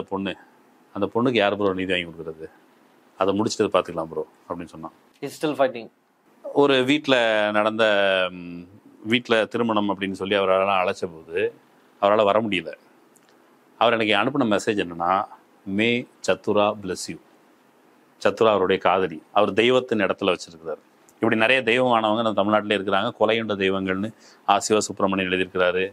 அந்த பொண்ணுக்கு யார் ப்ரோ நீதி வாங்கி கொடுக்குறது, அதை முடிச்சிட்டு பார்த்துக்கலாம் ப்ரோ அப்படின்னு சொன்னான். Still fighting. ஒரு வீட்டில் திருமணம் அப்படின்னு சொல்லி அவரால் அழைச்ச போது அவரால் வர முடியல. அவர் எனக்கு அனுப்பின மெசேஜ் என்னென்னா, மே சத்துரா பிளஸ் யூ. சத்துரா அவருடைய காதலி, அவர் தெய்வத்தின் இடத்துல வச்சிருக்கிறார். இப்படி நிறைய தெய்வமானவங்க நம்ம தமிழ்நாட்டில் இருக்கிறாங்க. கொலையுண்ட தெய்வங்கள்னு சிவ சுப்பிரமணியன் எழுதியிருக்கிறாரு,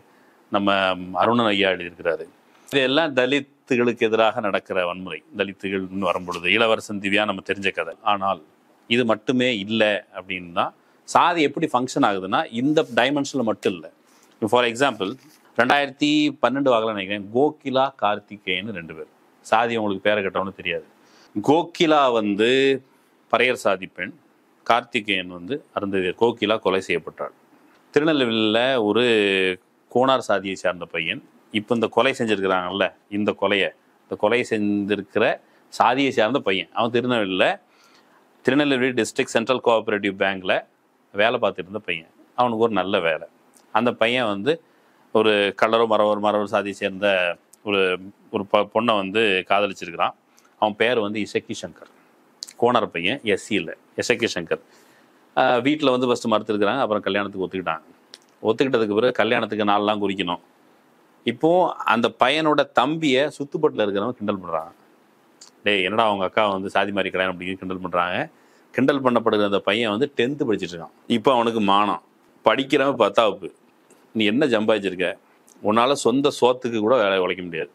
நம்ம அருணன் ஐயா எழுதியிருக்கிறாரு. இதெல்லாம் தலித்துகளுக்கு எதிராக நடக்கிற வன்முறை. தலித்துகள்னு வரும்பொழுது இளவரசன் திவ்யா நம்ம தெரிஞ்ச கதை. ஆனால் இது மட்டுமே இல்லை அப்படின்னா சாதி எப்படி ஃபங்க்ஷன் ஆகுதுன்னா இந்த டைமென்ஷனில் மட்டும் இல்லை. ஃபார் எக்ஸாம்பிள் 2012 வாக்கில் நினைக்கிறேன், கோகிலா கார்த்திகேயன் 2 பேர். சாதி உங்களுக்கு பேரை கட்டவனு தெரியாது. கோகிலா வந்து பறையர் சாதி பெண், கார்த்திகேயன் வந்து அருந்ததியர். கோகிலா கொலை செய்யப்பட்டாள். திருநெல்வேலியில் ஒரு கோனார் சாதியை சார்ந்த பையன். இப்போ இந்த கொலை செஞ்சுருக்கிறாங்கல்ல, இந்த கொலை செஞ்சிருக்கிற சாதியை சார்ந்த பையன். அவன் திருநெல்வேலி டிஸ்ட்ரிக்ட் சென்ட்ரல் கோஆபரேட்டிவ் பேங்க்கில் வேலை பார்த்துட்டு இருந்த பையன். அவனுக்கு ஒரு நல்ல வேலை. அந்த பையன் வந்து ஒரு மரவர் சாதியை சேர்ந்த ஒரு பொண்ணை வந்து காதலிச்சிருக்கிறான். அவன் பேர் வந்து இசக்கி சங்கர். கோனார் பையன், எஸ்சி இல்லை, இசக்கி சங்கர். வீட்டில் வந்து ஃபஸ்ட்டு மறுத்துருக்குறாங்க. அப்புறம் கல்யாணத்துக்கு ஒத்துக்கிட்டதுக்கு பிறகு கல்யாணத்துக்கு நாளெலாம் குறிக்கணும். இப்போது அந்த பையனோட தம்பியை சுத்துப்பட்டில் இருக்கிறவங்க கிண்டல் பண்ணுறாங்க. என்னடா அவங்க அக்கா வந்து சாதி மாதிரி கல்யாணம் அப்படின்னு கிண்டல் பண்ணுறாங்க. கிண்டல் பண்ணப்படுகிற அந்த பையன் வந்து 10th படிச்சுட்டு இருக்கான். இப்போ அவனுக்கு மானம், படிக்கிறவன் 10th. நீ என்ன சம்பாதிச்சிருக்க, உன்னால் சொந்த சோத்துக்கு கூட வேலை உழைக்க முடியாது.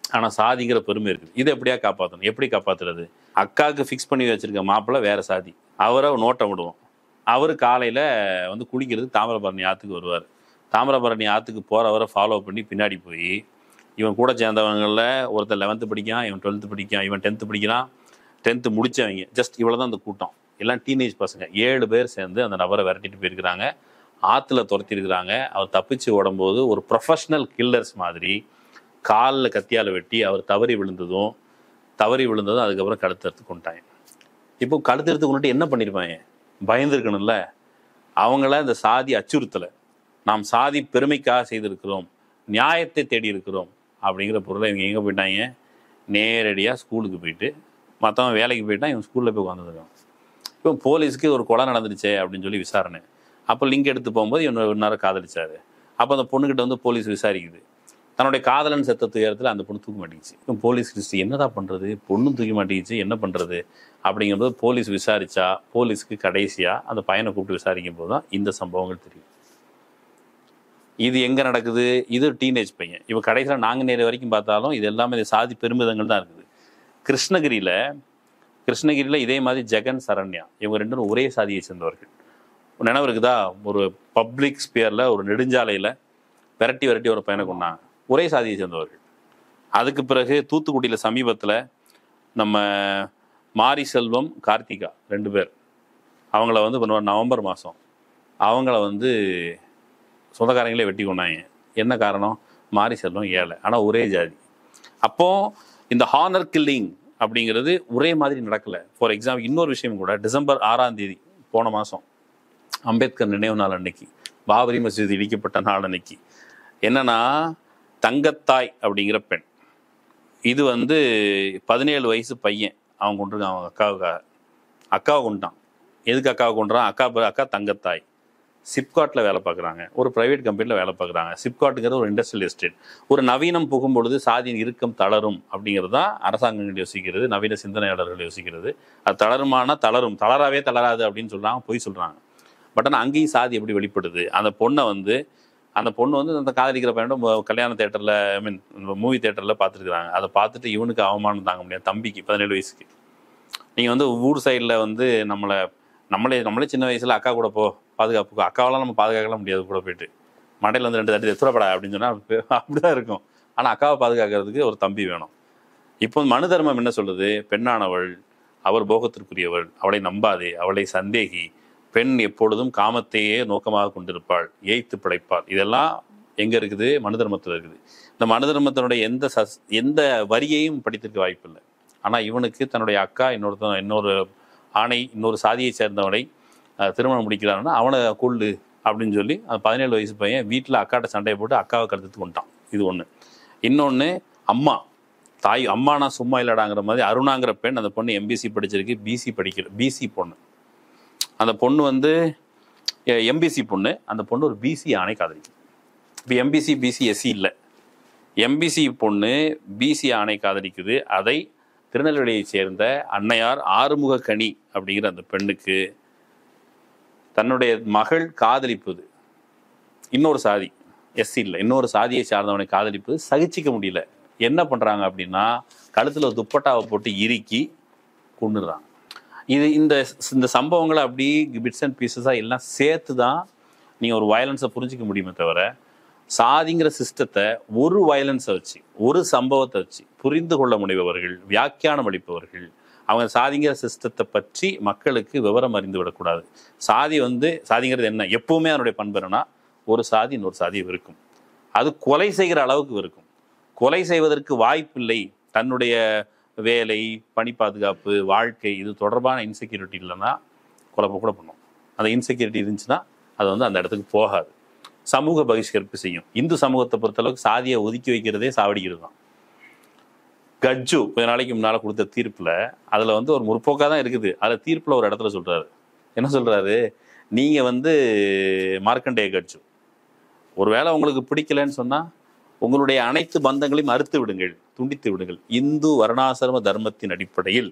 ஆனால் சாதிங்கிற பெருமை இருக்குது. இதை எப்படியா காப்பாற்றணும்? எப்படி காப்பாற்றுறது? அக்காவுக்கு ஃபிக்ஸ் பண்ணி வச்சுருக்க மாப்பிள்ளை வேறு சாதி, அவரை நோட்டம் விடுவோம். அவர் காலையில் வந்து குளிக்கிறதுக்கு தாமிரபரணி ஆற்றுக்கு வருவார். தாமிரபரணி ஆற்றுக்கு போகிறவரை ஃபாலோ பண்ணி பின்னாடி போய் இவன் கூட சேர்ந்தவங்களில் ஒருத்தர் 11th படிக்கான், இவன் 12th படிக்கான், இவன் 10th படிக்கிறான், 10th முடித்தவங்க. ஜஸ்ட் இவ்வளோ தான் அந்த கூட்டம். எல்லாம் டீனேஜ் பசங்க. 7 பேர் சேர்ந்து அந்த நபரை விரட்டிட்டு போயிருக்கிறாங்க. ஆற்றுல துரத்திருக்கிறாங்க. அவர் தப்பிச்சு ஓடும்போது ஒரு ப்ரொஃபஷ்னல் கில்லர்ஸ் மாதிரி காலில் கத்தியால் வெட்டி அவர் தவறி விழுந்ததும் அதுக்கப்புறம் கழுத்தறுத்து கொண்டாங்க. இப்போ கழுத்து எடுத்து கொண்டுட்டு என்ன பண்ணியிருப்பாங்க? பயந்துருக்கணும்ல. அவங்கள இந்த சாதி அச்சுறுத்தலை, நாம் சாதி பெருமைக்காக செய்திருக்கிறோம், நியாயத்தை தேடி இருக்கிறோம் அப்படிங்கிற பொருளை இவங்க எங்கே போயிட்டாங்க? நேரடியாக ஸ்கூலுக்கு போயிட்டு, மற்றவன் வேலைக்கு போயிட்டான், இவன் ஸ்கூலில் போய் உட்காந்துருக்கான். இப்போ போலீஸுக்கு ஒரு கொலை நடந்துருச்சே அப்படின்னு சொல்லி விசாரணை. அப்போ லிங்க் எடுத்து போகும்போது இவன் ஒரு நேரம் காதலிச்சாரு. அப்போ அந்த பொண்ணுக்கிட்ட வந்து போலீஸ் விசாரிக்குது. தன்னுடைய காதலன் செத்த துயரத்தில் அந்த பொண்ணு தூக்க மாட்டேங்குச்சு. இப்போ போலீஸ் கிறிஸ்டி என்னதான் பண்ணுறது, பொண்ணும் தூக்க மாட்டேங்குச்சு, என்ன பண்ணுறது அப்படிங்கும்போது போலீஸ் விசாரித்தா, போலீஸுக்கு கடைசியாக அந்த பையனை கூப்பிட்டு விசாரிக்கும் போது தான் இந்த சம்பவங்கள் தெரியும். இது எங்கே நடக்குது? இது டீனேஜ் பையன். இப்போ கடைசியில் நாங்கள் நேர வரைக்கும் பார்த்தாலும் இது எல்லாமே இது சாதி பெருமிதங்கள் தான் இருக்குது. கிருஷ்ணகிரியில் இதே மாதிரி ஜெகன், சரண்யா இவங்க ரெண்டும் ஒரே சாதியை சேர்ந்தவர்கள். நினைவு இருக்குதா? ஒரு பப்ளிக் ஸ்பியரில் ஒரு நெடுஞ்சாலையில் விரட்டி ஒரு பையனை கொண்டாங்க. ஒரே சாதியை சேர்ந்தவர்கள். அதுக்கு பிறகு தூத்துக்குடியில் சமீபத்தில் நம்ம மாரி செல்வம், கார்த்திகா 2 பேர் அவங்கள வந்து நவம்பர் மாதம் அவங்கள வந்து சொந்தக்காரங்களே வெட்டி கொண்டாங்க. என்ன காரணம்? மாரி செல்வம் ஏழை, ஆனால் ஒரே ஜாதி. அப்போது இந்த ஹானர் கில்லிங் அப்படிங்கிறது ஒரே மாதிரி நடக்கலை. ஃபார் எக்ஸாம்பிள் இன்னொரு விஷயம் கூட, டிசம்பர் 6ஆம் தேதி போன மாதம் அம்பேத்கர் நினைவு நாள் அன்னைக்கு, பாபரி மஸ்ஜித் இடிக்கப்பட்ட நாள் அன்னைக்கு என்னன்னா, தங்கத்தாய் அப்படிங்கிற பெண், இது வந்து 17 வயசு பையன், அவன் கொண்டிருக்கான் அவங்க அக்காவை கொண்டான். எதுக்கு அக்காவை கொண்டுறான்? அக்கா தங்கத்தாய் சிப்காட்டில் வேலை பார்க்குறாங்க, ஒரு ப்ரைவேட் கம்பெனியில் வேலை பார்க்குறாங்க. சிப்காட்டுங்கிறது ஒரு இண்டஸ்ட்ரியல் எஸ்டேட். ஒரு நவீனம் புகும்பொழுது சாதியின் இறுக்கம் தளரும் அப்படிங்கிறது தான் அரசாங்கங்கள் யோசிக்கிறது, நவீன சிந்தனையாளர்கள் யோசிக்கிறது. அது தளருமானா தளரும், தளராகவே தளராது அப்படின்னு சொல்கிறாங்க, பொய் சொல்கிறாங்க. பட் ஆனால் அங்கேயும் சாதி எப்படி வெளிப்படுது? அந்த பொண்ணு வந்து அந்த காதலிக்கிற பையனோட கல்யாண தேட்டரில், ஐ மீன் மூவி தேட்டரில் பார்த்துருக்குறாங்க. அதை பார்த்துட்டு இவனுக்கு அவமானம் தாங்க முடியாது, தம்பிக்கு 17 வயசுக்கு. நீங்கள் வந்து ஊர் சைடில் வந்து நம்மளே சின்ன வயசில் அக்கா கூட போ பாதுகாப்புக்கு, அக்காவெல்லாம் நம்ம பாதுகாக்கலாம் முடியாது. கூட போயிட்டு மண்டையில் வந்து 2 தட்டி எத்துறப்படா அப்படின்னு சொன்னால் அப்படிதான் இருக்கும். ஆனால் அக்காவை பாதுகாக்கிறதுக்கு ஒரு தம்பி வேணும். இப்போ மனு தர்மம் என்ன சொல்லுது? பெண்ணானவள் அவள் போகத்திற்குரியவள், அவளை நம்பாதே, அவளை சந்தேகி, பெண் எப்பொழுதும் காமத்தையே நோக்கமாக கொண்டிருப்பாள், ஏய்த்து பிழைப்பாள். இதெல்லாம் எங்கே இருக்குது? மனு தர்மத்தில் இருக்குது. இந்த மனு தர்மத்தினுடைய எந்த வரியையும் படித்திருக்க வாய்ப்பில்லை. ஆனால் இவனுக்கு தன்னுடைய அக்கா இன்னொரு ஆணை, இன்னொரு சாதியை சேர்ந்தவனை திருமணம் முடிக்கிறான்னா அவனை கொள்ளு அப்படின்னு சொல்லி அந்த 17 வயசு பையன் வீட்டில் அக்காட்ட சண்டையை போட்டு அக்காவை கருத்து கொண்டான். இது ஒன்று. இன்னொன்று, அம்மானா சும்மா இல்லடாங்கிற மாதிரி அருணாங்கிற பெண், அந்த பொண்ணு எம்பிசி படிச்சிருக்கு, பிசி பொண்ணு. அந்த பொண்ணு வந்து எம்பிசி பொண்ணு, அந்த பொண்ணு ஒரு பிசி ஆணை காதலிக்கு. இப்போ எம்பிசி பிசி எஸ்சி இல்லை, எம்பிசி பொண்ணு பிசி ஆணை காதலிக்குது. அதை திருநெல்வேலியை சேர்ந்த அன்னையார் ஆறுமுகக்கனி அப்படிங்கிற அந்த பெண்ணுக்கு தன்னுடைய மகள் காதலிப்பது, இன்னொரு சாதி எஸ்சி இல்லை, இன்னொரு சாதியை சார்ந்தவனை காதலிப்பது சகிச்சிக்க முடியல. என்ன பண்ணுறாங்க அப்படின்னா, கழுத்தில் ஒரு துப்பட்டாவை போட்டு இறுக்கி கொண்டுடுறாங்க. இந்த சம்பவங்களை அப்படி பிட்ஸ் அண்ட் பீசஸாக எல்லாம் சேர்த்து தான் நீங்கள் ஒரு வயலன்ஸை புரிஞ்சிக்க முடியுமே தவிர, சாதிங்கிற சிஸ்டத்தை ஒரு வயலன்ஸை வச்சு, ஒரு சம்பவத்தை வச்சு புரிந்து கொள்ள முடிபவர்கள், வியாக்கியானம் அளிப்பவர்கள், அவங்க சாதிங்கிற சிஸ்டத்தை பற்றி மக்களுக்கு விவரம் அறிந்து விடக்கூடாது. சாதிங்கிறது என்ன? எப்பவுமே அதனுடைய பண்பு என்னன்னா, ஒரு சாதி இன்னொரு சாதியை வெறுக்கும். அது கொலை செய்கிற அளவுக்கு வெறுக்கும். கொலை செய்வதற்கு வாய்ப்பில்லை. தன்னுடைய வேலை, பணி பாதுகாப்பு, வாழ்க்கை, இது தொடர்பான இன்செக்யூரிட்டி இல்லைன்னா கொலை கூட பண்ணும். அந்த இன்செக்யூரிட்டி இருந்துச்சுன்னா அது வந்து அந்த இடத்துக்கு போகாது. சமூக பகிஷ்கரிப்பு செய்யும். இந்து சமூகத்தை பொறுத்தளவுக்கு சாதியை ஒதுக்கி வைக்கிறதே சாவடிக்கிறது தான். கட்ஜு கொஞ்ச நாளைக்கு முன்னால் கொடுத்த தீர்ப்பில் அதில் வந்து ஒரு முற்போக்காக தான் இருக்குது. அதில் தீர்ப்பில் ஒரு இடத்துல சொல்கிறாரு, என்ன சொல்கிறாரு? நீங்கள் வந்து மார்க்கண்டேய கட்ஜு, ஒருவேளை உங்களுக்கு பிடிக்கலன்னு சொன்னால் உங்களுடைய அனைத்து பந்தங்களையும் அறுத்து விடுங்கள், துண்டித்து விடுங்கள். இந்து வர்ணாசிரம தர்மத்தின் அடிப்படையில்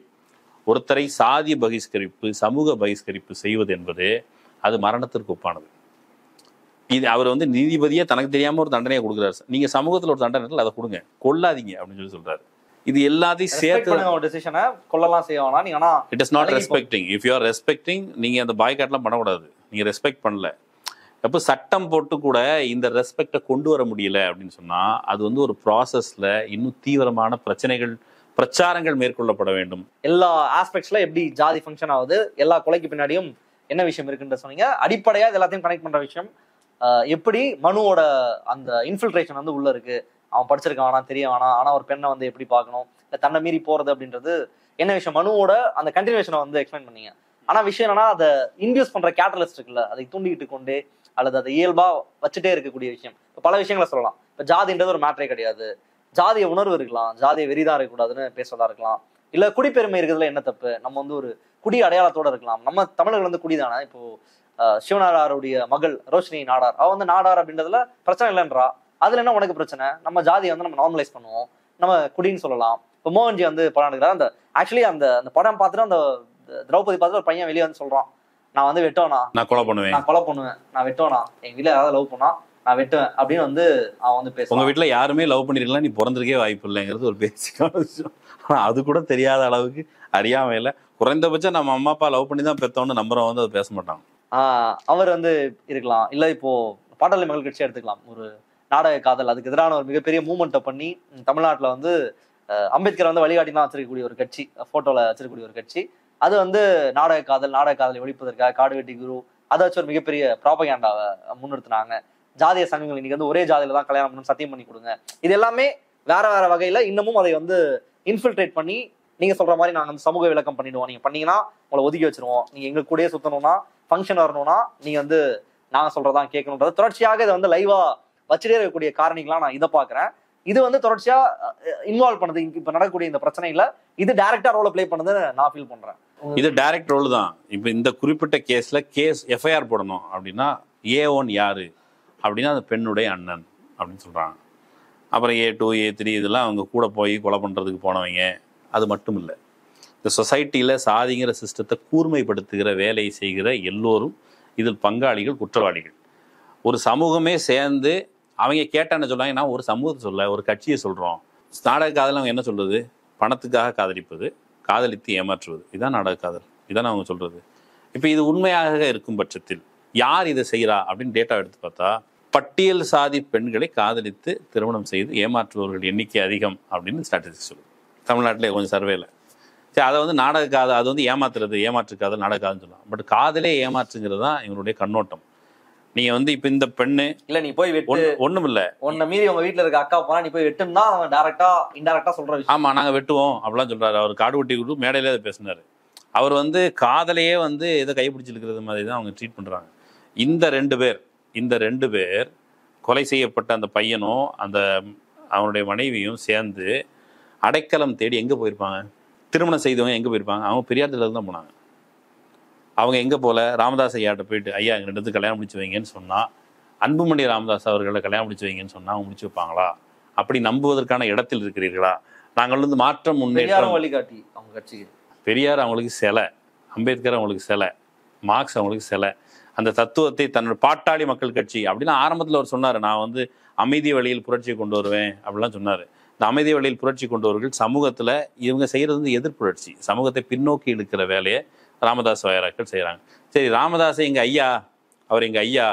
ஒருத்தரை சாதி பகிஷ்கரிப்பு, சமூக பகிஷ்கரிப்பு செய்வது என்பது அது மரணத்திற்கு ஒப்பானது. இது அவர் வந்து நீதிபதியே தனக்கு தெரியாமல் ஒரு தண்டனையை கொடுக்குறாரு. நீங்கள் சமூகத்தில் ஒரு தண்டனை அதை கொடுங்க, கொல்லாதீங்க அப்படின்னு சொல்லி சொல்கிறாரு. இது எல்லாத்தையும் சேர்த்து கொள்ளலாம் செய்வானா? It is not respecting. If you are respecting, நீங்கள் அந்த பாய்காட்லாம் பண்ணக்கூடாது. நீங்கள் ரெஸ்பெக்ட் பண்ணல, எப்போ சட்டம் போட்டு கூட இந்த ரெஸ்பெக்டை கொண்டு வர முடியல அப்படின்னு சொன்னால் அது வந்து ஒரு ப்ராசஸில் இன்னும் தீவிரமான பிரச்சாரங்கள் மேற்கொள்ளப்பட வேண்டும். எல்லா ஆஸ்பெக்ட்ஸ்ல எப்படி ஜாதி ஃபங்க்ஷன் ஆகுது, எல்லா கொலைக்கு பின்னாடியும் என்ன விஷயம் இருக்குன்ற சொன்னீங்க. அடிப்படையாக எல்லாத்தையும் கனெக்ட் பண்ணுற விஷயம் எப்படி மனுவோட அந்த இன்ஃபில்ட்ரேஷன் வந்து உள்ள இருக்கு, அவன் படிச்சிருக்கான் வேணாம் தெரிய வேணாம், ஆனா ஒரு பெண்ணை வந்து எப்படி பார்க்கணும், இல்லை தன்னை மீறி போறது அப்படின்றது என்ன விஷயம். மனுவோட அந்த கண்டினியூஷனை வந்து எக்ஸ்பிளைன் பண்ணீங்க. ஆனா விஷயம் என்னன்னா, அதை இன்டியூஸ் பண்ற கேட்டலிஸ்ட் இருக்குல்ல, அதை தூண்டிக்கிட்டு கொண்டு அல்லது அதை இயல்பா வச்சுட்டே இருக்கக்கூடிய விஷயம். இப்போ பல விஷயங்களை சொல்லலாம். இப்போ ஜாதின்றது ஒரு மேட்டரே கிடையாது, ஜாதிய உணர்வு இருக்கலாம், ஜாதிய வெறிதான் இருக்கக்கூடாதுன்னு பேசுறதா இருக்கலாம், இல்ல குடிப்பெருமை இருக்கிறதுல என்ன தப்பு, நம்ம வந்து ஒரு குடி அடையாளத்தோட இருக்கலாம். நம்ம தமிழர்கள் வந்து குடிதானே. இப்போ சிவநாடாருடைய மகள் ரோஷினி நாடார், அவ வந்து நாடார் அப்படின்றதுல பிரச்சனை இல்லைன்றா, அதுல என்ன உனக்கு பிரச்சனை? நம்ம ஜாதியை வந்து நம்ம நார்மலைஸ் பண்ணுவோம், நம்ம குடின்னு சொல்லலாம். இப்போ மோகன்ஜி வந்து படம் எடுக்கிறார். அந்த ஆக்சுவலி அந்த படம் பார்த்துட்டு அந்த திரௌபதி பார்த்துட்டு ஒரு பையன் வெளியே வந்து சொல்றான், நான் வந்து வெட்டோனா, நான் கொலை பண்ணுவேன், நான் வெட்டோனா, எங்க வீட்டுல யாராவது லவ் பண்ணா நான் வெட்டுவேன் அப்படின்னு வந்து அவன் வந்து பேசுவான். உங்க வீட்டுல யாருமே லவ் பண்ணிருக்கலாம், நீ பிறந்திருக்கே வாய்ப்பு இல்லைங்கிறது ஒரு பேசிக்கான விஷயம். ஆனா அது கூட தெரியாத அளவுக்கு அறியாமையில குறைந்தபட்சம் நம்ம அம்மா அப்பா லவ் பண்ணி தான் பெற்றோன்னு நம்புறவங்க வந்து அதை பேச மாட்டாங்க. அவர் வந்து இருக்கலாம். இல்ல இப்போ பாட்டாளி மக்கள் கட்சி எடுத்துக்கலாம், ஒரு நாடக காதல், அதுக்கு எதிரான ஒரு மிகப்பெரிய மூவ்மெண்ட்டை பண்ணி தமிழ்நாட்டுல வந்து அம்பேத்கர் வந்து வழிகாட்டிலாம் வச்சிருக்கக்கூடிய ஒரு கட்சி, போட்டோல வச்சிருக்கக்கூடிய ஒரு கட்சி. அது வந்து நாடக காதலை ஒழிப்பதற்காக காடு வெட்டி குரு அதை வச்சு ஒரு மிகப்பெரிய ப்ராபகேண்டாவை முன்னிறுத்தினாங்க. ஜாதிய சங்கங்கள் இன்னைக்கு வந்து ஒரே ஜாதியில தான் கல்யாணம் பண்ணணும் சத்தியம் பண்ணி கொடுங்க. இது எல்லாமே வேற வேற வகையில இன்னமும் அதை வந்து இன்ஃபில்ட்ரேட் பண்ணி, நீங்க சொல்ற மாதிரி நாங்க வந்து சமூக விளக்கம் பண்ணிடுவோம், நீங்க பண்ணீங்கன்னா உங்களை ஒதுக்கி வச்சிருவோம், நீங்க எங்க கூடயே சுத்தணும்னா ஃபங்க்ஷன் வரணும்னா நீங்க வந்து நாங்க சொல்றதான் கேட்கணுன்றது தொடர்ச்சியாக இதை வந்து லைவா வச்சுட்டே இருக்கக்கூடிய காரணிகளா நான் இதை பாக்குறேன். இது வந்து தொடர்ச்சியா இன்வால்வ் பண்ணது இப்ப நடக்கக்கூடிய இந்த பிரச்சனையில இது டைரக்டா ரோல பிளே பண்ணதுன்னு நான் ஃபீல் பண்றேன். இது டைரக்ட் ரோல் தான். இப்ப இந்த குறிப்பிட்ட கேஸ்ல எஃப்ஐஆர் போடணும் அப்படின்னா A1 யாரு அப்படின்னா அந்த பெண்ணுடைய அண்ணன் அப்படின்னு சொல்றாங்க. அப்புறம் A2 A3 இதெல்லாம் அவங்க கூட போய் கொலை பண்றதுக்கு போனவங்க. அது மட்டும் இல்லை, இந்த சொசைட்டியில் சாதிங்கிற சிஸ்டத்தை கூர்மைப்படுத்துகிற வேலையை செய்கிற எல்லோரும் இதில் பங்காளிகள், குற்றவாளிகள். ஒரு சமூகமே சேர்ந்து அவங்க கேட்டான்னு சொல்லுவாங்க, நான் ஒரு சமூகத்தை சொல்ல, ஒரு கட்சியை சொல்கிறோம். நாடக காதல் அவங்க என்ன சொல்கிறது? பணத்துக்காக காதலிப்பது, காதலித்து ஏமாற்றுவது, இதுதான் நாடக காதல், இதான் அவங்க சொல்கிறது. இப்போ இது உண்மையாக இருக்கும் பட்சத்தில் யார் இதை செய்கிறா அப்படின்னு டேட்டா எடுத்து பார்த்தா, பட்டியல் சாதி பெண்களை காதலித்து திருமணம் செய்து ஏமாற்றுபவர்கள் எண்ணிக்கை அதிகம் அப்படின்னு ஸ்டாட்டிஸ்டிக்ஸ் சொல்லுது. தமிழ்நாட்டிலே கொஞ்சம் சர்வேல. சரி, அதை வந்து நாடக காதல், அது வந்து ஏமாற்று காதல் நாடக காதல்னு சொல்லலாம். பட் காதலே ஏமாற்றுங்கிறது தான் இவங்களுடைய கண்ணோட்டம். நீங்க வந்து இப்ப இந்த பெண்ணு இல்ல நீ போய் வெட்டு, ஒண்ணும் இல்ல, உன்னை மீறி உங்க வீட்டுல இருக்க அக்கா போனா நீ போய் வெட்டுன்னா அவன் டைரக்டா இன்டைரக்டா சொல்ற விஷயம். ஆமா, நாங்க வெட்டுவோம் அப்படிலாம் சொல்றாரு. அவர் காடு வெட்டி குழு மேடையில அதை பேசினாரு. அவர் வந்து காதலையே வந்து ஏதோ கைப்பிடிச்சிருக்கிறது மாதிரி தான் அவங்க ட்ரீட் பண்றாங்க. இந்த ரெண்டு பேர் கொலை செய்யப்பட்ட அந்த பையனும் அந்த அவனுடைய மனைவியும் சேர்ந்து அடைக்கலம் தேடி எங்க போயிருப்பாங்க? திருமணம் செய்தவங்க எங்க போயிருப்பாங்க? அவங்க பெரியார் திடலுக்கு தான் போனாங்க. அவங்க எங்க போல ராமதாஸ் ஐயாட்ட போயிட்டு, ஐயா எங்க ரெண்டு கல்யாணம் முடிச்சு வைங்கன்னு சொன்னா, அன்புமணி ராமதாஸ் அவர்களை கல்யாணம் முடிச்சு வைங்கன்னு சொன்னா அவங்க முடிச்சு வைப்பாங்களா? அப்படி நம்புவதற்கான இடத்தில் இருக்கிறீர்களா? நாங்கள் வந்து மாற்றம் முன்னேற்றம் வழிகாட்டி அவங்க கட்சிக்கு. பெரியார் அவங்களுக்கு சிலை, அம்பேத்கர் அவங்களுக்கு சிலை, மார்க்ஸ் அவங்களுக்கு சிலை. அந்த தத்துவத்தை தன்னோட பாட்டாளி மக்கள் கட்சி அப்படின்னு ஆரம்பத்தில் அவர் சொன்னார், நான் வந்து அமைதி வழியில் புரட்சியை கொண்டு வருவேன் அப்படிலாம் சொன்னார். இந்த அமைதி வழியில் புரட்சி கொண்டவர்கள் சமூகத்தில் இவங்க செய்கிறது வந்து எதிர்ப்புரட்சி, சமூகத்தை பின்னோக்கி இழுக்கிற வேலையை ராமதாஸ் வாயராக்கள் செய்கிறாங்க. சரி, ராமதாஸை எங்கள் ஐயா, அவர் எங்கள் ஐயா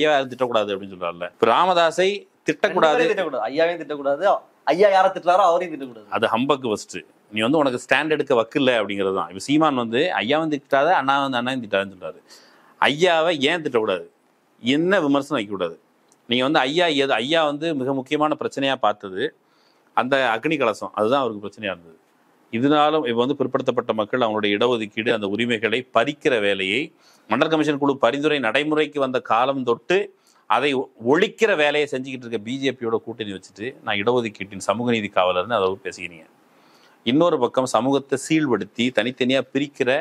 யாரும் திட்டக்கூடாது அப்படின்னு சொல்கிறார்ல. இப்போ ராமதாஸை திட்டக்கூடாது, ஐயாவையும் திட்டக்கூடாது, ஐயா யாரை திட்டுறாரோ அவரையும் திட்டக்கூடாது. அது ஹம்பக்கு ஃபஸ்ட்டு. நீ வந்து உனக்கு ஸ்டாண்ட் எடுக்க வக்கில்லை அப்படிங்கிறது தான். இப்போ சீமான் வந்து ஐயாவும் திட்டாத, அண்ணாவும் திட்டாதுன்னு சொல்கிறாரு. ஐயாவை ஏன் திட்டக்கூடாது, என்ன விமர்சனம் வைக்கக்கூடாது? நீங்கள் வந்து ஐயா வந்து மிக முக்கியமான பிரச்சனையாக பார்த்தது அந்த அக்னி கலசம், அதுதான் அவருக்கு பிரச்சனையாக இருந்தது. இதனாலும் இப்போ வந்து பிற்படுத்தப்பட்ட மக்கள் அவங்களுடைய இடஒதுக்கீடு, அந்த உரிமைகளை பறிக்கிற வேலையை மன்னர் கமிஷன் குழு பரிந்துரை நடைமுறைக்கு வந்த காலம் தொட்டு அதை ஒழிக்கிற வேலையை செஞ்சுக்கிட்டு இருக்க பிஜேபியோட கூட்டணி வச்சுட்டு நான் இடஒதுக்கீட்டின் சமூக நீதி காவலர்னு அதை பேசுகிறீங்க. இன்னொரு பக்கம் சமூகத்தை சீழ்படுத்தி தனித்தனியாக பிரிக்கிற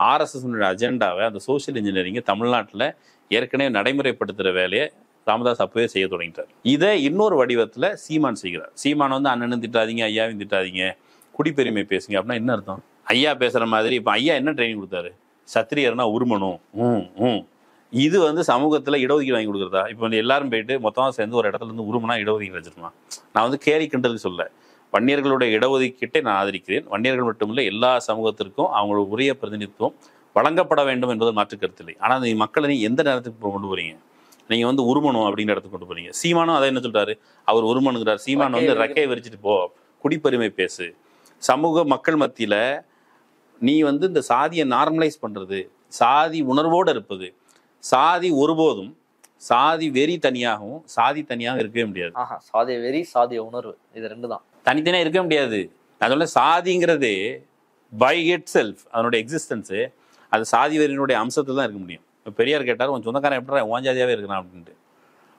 ஆர்எஸ்எஸ் அஜெண்டாவை, அந்த சோசியல் இன்ஜினியரிங்கை தமிழ்நாட்டில் ஏற்கனவே நடைமுறைப்படுத்துகிற வேலையை ராமதாஸ் அப்பவே செய்ய தொடங்கிட்டார். இதை இன்னொரு வடிவத்தில் சீமான் செய்கிறார். சீமான் வந்து அண்ணனும் திட்டாதீங்க, ஐயாவையும் திட்டாதீங்க, குடிப்பெருமை பேசுங்க அப்படின்னா என்ன அர்த்தம்? ஐயா பேசுகிற மாதிரி இப்போ ஐயா என்ன ட்ரைனிங் கொடுத்தாரு? சத்திரியர்னா உருமணும். இது வந்து சமூகத்தில் இடஒதுக்கீடு வாங்கி கொடுக்குறதா? இப்போ வந்து எல்லாரும் போயிட்டு மொத்தமாக சேர்ந்து ஒரு இடத்துல இருந்து உருமனா இடஒதுக்கீடு வச்சிருக்கலாம். நான் வந்து கேலி கிண்டலுக்கு சொல்ல, வன்னியர்களுடைய இடஒதுக்கீட்டை நான் ஆதரிக்கிறேன். வன்னியர்கள் மட்டுமில்லை, எல்லா சமூகத்திற்கும் அவங்களோட உரிய பிரதிநிதித்துவம் வழங்கப்பட வேண்டும் என்பது மாற்று கருத்தில்லை. ஆனால் அந்த மக்களை நீ எந்த நேரத்துக்கு கொண்டு போறீங்க? நீங்கள் வந்து உருமணும் அப்படின்ற இடத்துக்கு கொண்டு போறீங்க. சீமானும் அதை என்ன சொல்றாரு? அவர் உருமனுங்கிறார். சீமான் வந்து ரெக்கையை விரிச்சிட்டு போ, குடிப்பெருமை பேசு. சமூக மக்கள் மத்தியில் நீ வந்து இந்த சாதியை நார்மலைஸ் பண்ணுறது, சாதி உணர்வோடு இருப்பது, சாதி ஒருபோதும் சாதி வெறி தனியாகவும் சாதி தனியாகவும் இருக்கவே முடியாது. சாதிய வெறி சாதிய உணர்வு இது ரெண்டு தான் தனித்தனியாக இருக்க முடியாது. அதனால சாதிங்கிறது பை இட் செல்ஃப் அதனுடைய எக்ஸிஸ்டன்ஸு அது சாதி வெறியினுடைய அம்சத்தில் தான் இருக்க முடியும். இப்போ பெரியார் கேட்டார், உன் சொந்தக்காரன் எப்படி ஓஞ்சாதியாகவே இருக்கிறான் அப்படின்ட்டு.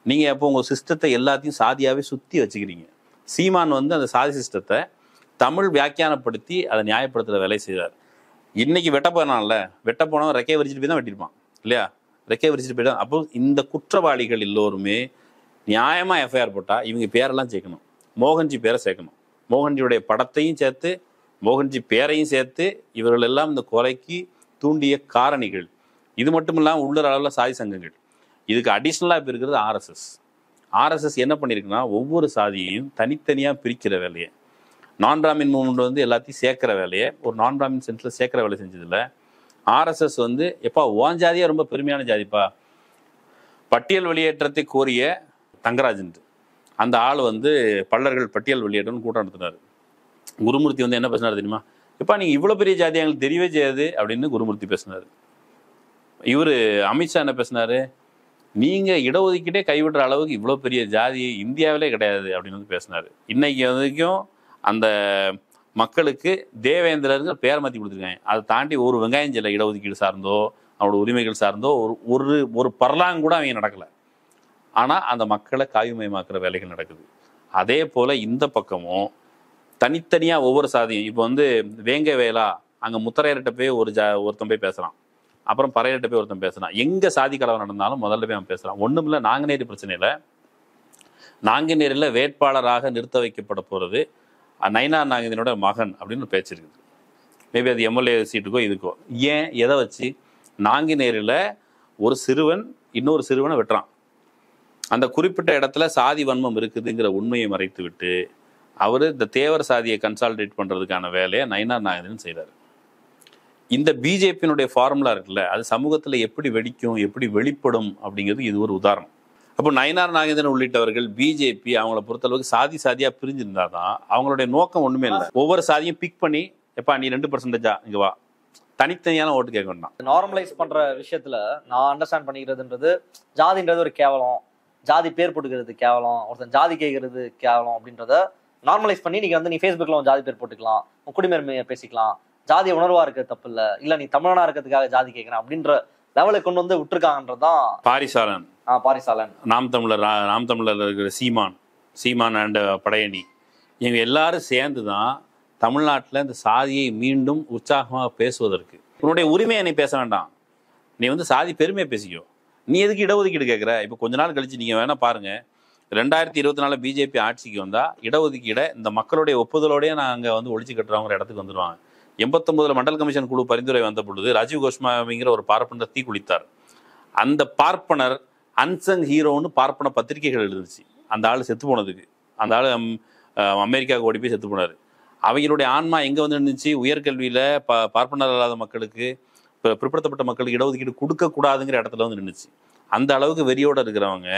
நீங்கள் எப்போ உங்கள் சிஸ்டத்தை எல்லாத்தையும் சாதியாகவே சுற்றி வச்சுக்கிறீங்க. சீமான் வந்து அந்த சாதி சிஸ்டத்தை தமிழ் வியாக்கியானப்படுத்தி அதை நியாயப்படுத்துகிற வேலை செய்தார். இன்னைக்கு வெட்ட போனான்ல, வெட்ட போனவன் ரெக்கையை விரிச்சிட்டு போய் தான் வெட்டியிருப்பான் இல்லையா? ரெக்கையை விரிச்சிட்டு போய்தான். அப்போ இந்த குற்றவாளிகள் எல்லோருமே நியாயமாக எஃப்ஐஆர் போட்டால் இவங்க பேரெல்லாம் சேர்க்கணும். மோகன்ஜி பேரை சேர்க்கணும். மோகன்ஜியுடைய படத்தையும் சேர்த்து மோகன்ஜி பேரையும் சேர்த்து இவர்கள் எல்லாம் இந்த கொலைக்கு தூண்டிய காரணிகள். இது மட்டும் இல்லாமல் உள்ளூர் அளவில் சாதி சங்கங்கள். இதுக்கு அடிஷ்னலாக இப்போ இருக்கிறது ஆர்எஸ்எஸ் என்ன பண்ணியிருக்குன்னா ஒவ்வொரு சாதியையும் தனித்தனியாக பிரிக்கிற வேலையை, நான் பிராமின் மூவ்மெண்ட் வந்து எல்லாத்தையும் சேர்க்கிற வேலையை ஒரு நான் பிராமின் சென்டரில் சேர்க்கிற வேலை செஞ்சதில்லை. ஆர்எஸ்எஸ் வந்து எப்பா ஓன் ஜாதியாக ரொம்ப பெருமையான ஜாதிப்பா, பட்டியல் வெளியேற்றத்தை கோரிய தங்கராஜன் அந்த ஆள் வந்து பல்லர்கள் பட்டியல் வெளியேற்றம்னு கூட்டம் நடத்தினார். குருமூர்த்தி வந்து என்ன பேசினார் தெரியுமா? எப்பா நீங்கள் இவ்வளோ பெரிய ஜாதி எங்களுக்கு தெரியவே செய்யாது அப்படின்னு குருமூர்த்தி பேசினார். இவர் அமித்ஷா என்ன பேசினார்? நீங்கள் இடஒதுக்கீட்டே கைவிடுற அளவுக்கு இவ்வளோ பெரிய ஜாதி இந்தியாவிலே கிடையாது அப்படின்னு வந்து பேசினார். இன்னைக்கு வரைக்கும் அந்த மக்களுக்கு தேவேந்திரர்கள் பேர் மாற்றி கொடுத்துருக்காங்க. அதை தாண்டி ஒரு வெங்காயம் சில இடஒதுக்கீடு சார்ந்தோ அவனோட உரிமைகள் சார்ந்தோ ஒரு பரலாங்க கூட அவங்க நடக்கலை. ஆனால் அந்த மக்களை காய்மயமாக்குற வேலைகள் நடக்குது. அதே போல் இந்த பக்கமும் தனித்தனியாக ஒவ்வொரு சாதியும் இப்போ வந்து வேங்க வேலா அங்கே முத்தரையர்கிட்ட போய் ஒருத்தன் போய் பேசுகிறான், அப்புறம் பறையர்கிட்ட போய் ஒருத்தன் பேசுகிறான். எங்கே சாதி கலவரம் நடந்தாலும் முதல்ல போய் அவன் பேசுகிறான். ஒன்றும் இல்லை, நாங்குநேரி பிரச்சனையில் நாங்குநேரியில் வேட்பாளராக நிறுத்த வைக்கப்பட போகிறது நயினார் நாகேந்திரனோட மகன் அப்படின்னு பேச்சு இருக்குது. மேபி அது எம்எல்ஏ சீட்டுக்கோ இதுக்கோ. ஏன் எதை வச்சு? நாங்குநேரியில் ஒரு சிறுவன் இன்னொரு சிறுவனை வெட்டுறான். அந்த குறிப்பிட்ட இடத்துல சாதி வன்மம் இருக்குதுங்கிற உண்மையை மறைத்து விட்டு அவர் இந்த தேவர் சாதியை கன்சால்டேட் பண்ணுறதுக்கான வேலையை நயினார் நாகேந்திரன் செய்கிறார். இந்த பிஜேபியினுடைய ஃபார்முலா இருக்குல்ல, அது சமூகத்தில் எப்படி வெடிக்கும், எப்படி வெளிப்படும் அப்படிங்கிறது இது ஒரு உதாரணம். அப்போ நயினார் நாகேந்திரன் உள்ளிட்டவர்கள் பிஜேபி அவங்கள பொறுத்தளவுக்கு சாதியாக பிரிஞ்சிருந்தா தான் அவங்களுடைய நோக்கம் ஒன்றுமே இல்லை. ஒவ்வொரு சாதியும் பிக் பண்ணி எப்பா நீ 2% இங்கே வா, தனித்தனியான ஓட்டு கேட்க வேண்டாம். நார்மலைஸ் பண்ற விஷயத்துல நான் அண்டர்ஸ்டாண்ட் பண்ணிக்கிறதுன்றது ஜாதின்றது ஒரு கேவலம், ஜாதி பேர் போட்டுக்கிறது கேவலம், ஒருத்தன் ஜாதி கேட்கறது கேவலம் அப்படின்றத நார்மலைஸ் பண்ணி நீங்க வந்து நீ ஃபேஸ்புக்ல உன் ஜாதி பேர் போட்டுக்கலாம், உன் குடிமேன்மையை பேசிக்கலாம், ஜாதிய உணர்வா இருக்கிறது தப்பு இல்லை நீ தமிழனா இருக்கிறதுக்காக ஜாதி கேட்கிறேன் அப்படின்ற லெவலை கொண்டு வந்து விட்டுருக்காங்கன்றதுதான். பாரிசாலன், நாம் தமிழர் இருக்கிற சீமான் அண்ட் படையணி இவங்க எல்லாரும் சேர்ந்து தான் தமிழ்நாட்டில் இந்த சாதியை மீண்டும் உற்சாகமாக பேசுவதற்கு உன்னுடைய உரிமையை நீ பேச வேண்டாம், நீ வந்து சாதி பெருமையை பேசிக்கோ, நீ எதுக்கு இடஒதுக்கீடு கேட்குற? இப்போ கொஞ்ச நாள் கழிச்சு நீங்கள் வேணால் பாருங்கள், 2024 பிஜேபி ஆட்சிக்கு வந்தால் இடஒதுக்கீடை இந்த மக்களுடைய ஒப்புதலோடய நாங்கள் வந்து ஒழிச்சு கட்டுறவங்கிற இடத்துக்கு வந்துடுவாங்க. 89 மண்டல் கமிஷன் குழு பரிந்துரை வந்த பொழுது ராஜீவ் கோஸ்வாமிங்கிற ஒரு பார்ப்பனர் தீ குளித்தார். அந்த பார்ப்பனர் அன்சங் ஹீரோன்னு பார்ப்பன பத்திரிகைகள் எழுதுச்சு. அந்த ஆள் செத்து போனதுக்கு, அந்த ஆள் அமெரிக்காவுக்கு ஓடி போய் செத்து போனார். அவங்களுடைய ஆன்மா எங்கே வந்து இருந்துச்சு? உயர்கல்வியில் பார்ப்பனர் இல்லாத மக்களுக்கு, இப்போ பிற்படுத்தப்பட்ட மக்களுக்கு இடஒதுக்கீடு கொடுக்கக்கூடாதுங்கிற இடத்துல வந்து நின்றுச்சு. அந்த அளவுக்கு வெறியோடு இருக்கிறவங்க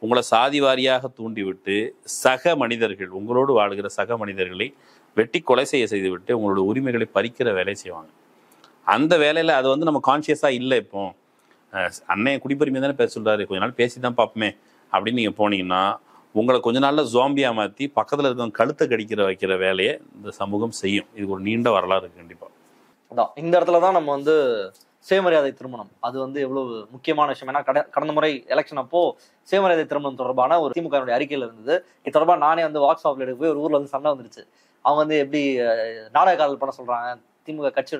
உங்களை சாதி வாரியாக தூண்டிவிட்டு சக மனிதர்கள், உங்களோடு வாழ்கிற சக மனிதர்களை வெட்டி கொலை செய்துவிட்டு உங்களோட உரிமைகளை பறிக்கிற வேலையை செய்வாங்க. அந்த வேலையில் அது வந்து நம்ம கான்ஷியஸாக இல்லை. இப்போ அண்ணன் குடிப்பெருமை தானே பேச சொல்கிறாரு, கொஞ்ச நாள் பேசி தான் பார்ப்போமே அப்படின்னு நீங்கள் போனீங்கன்னா உங்களை கொஞ்ச நாளில் ஜோம்பியாக மாற்றி பக்கத்தில் இருக்கவங்க கழுத்தை வைக்கிற வேலையை இந்த சமூகம் செய்யும். இது ஒரு நீண்ட வரலாறு இருக்குது கண்டிப்பாக. அதான் இந்த இடத்துல தான் நம்ம வந்து சுயமரியாதை திருமணம் அது வந்து எவ்வளவு முக்கியமான விஷயம். ஏன்னா கடந்த முறை எலெக்ஷன் அப்போ சுயமரியாதை திருமணம் தொடர்பான ஒரு திமுக அறிக்கையில் இருந்தது. இது தொடர்பாக நானே வந்து வாட்ஸ் ஆப்ல எடுக்க போய் ஒரு ஊர்ல வந்து சண்டை வந்துருச்சு. அவங்க வந்து எப்படி நாடக காதல் பண்ண சொல்றாங்க, திமுக கட்சி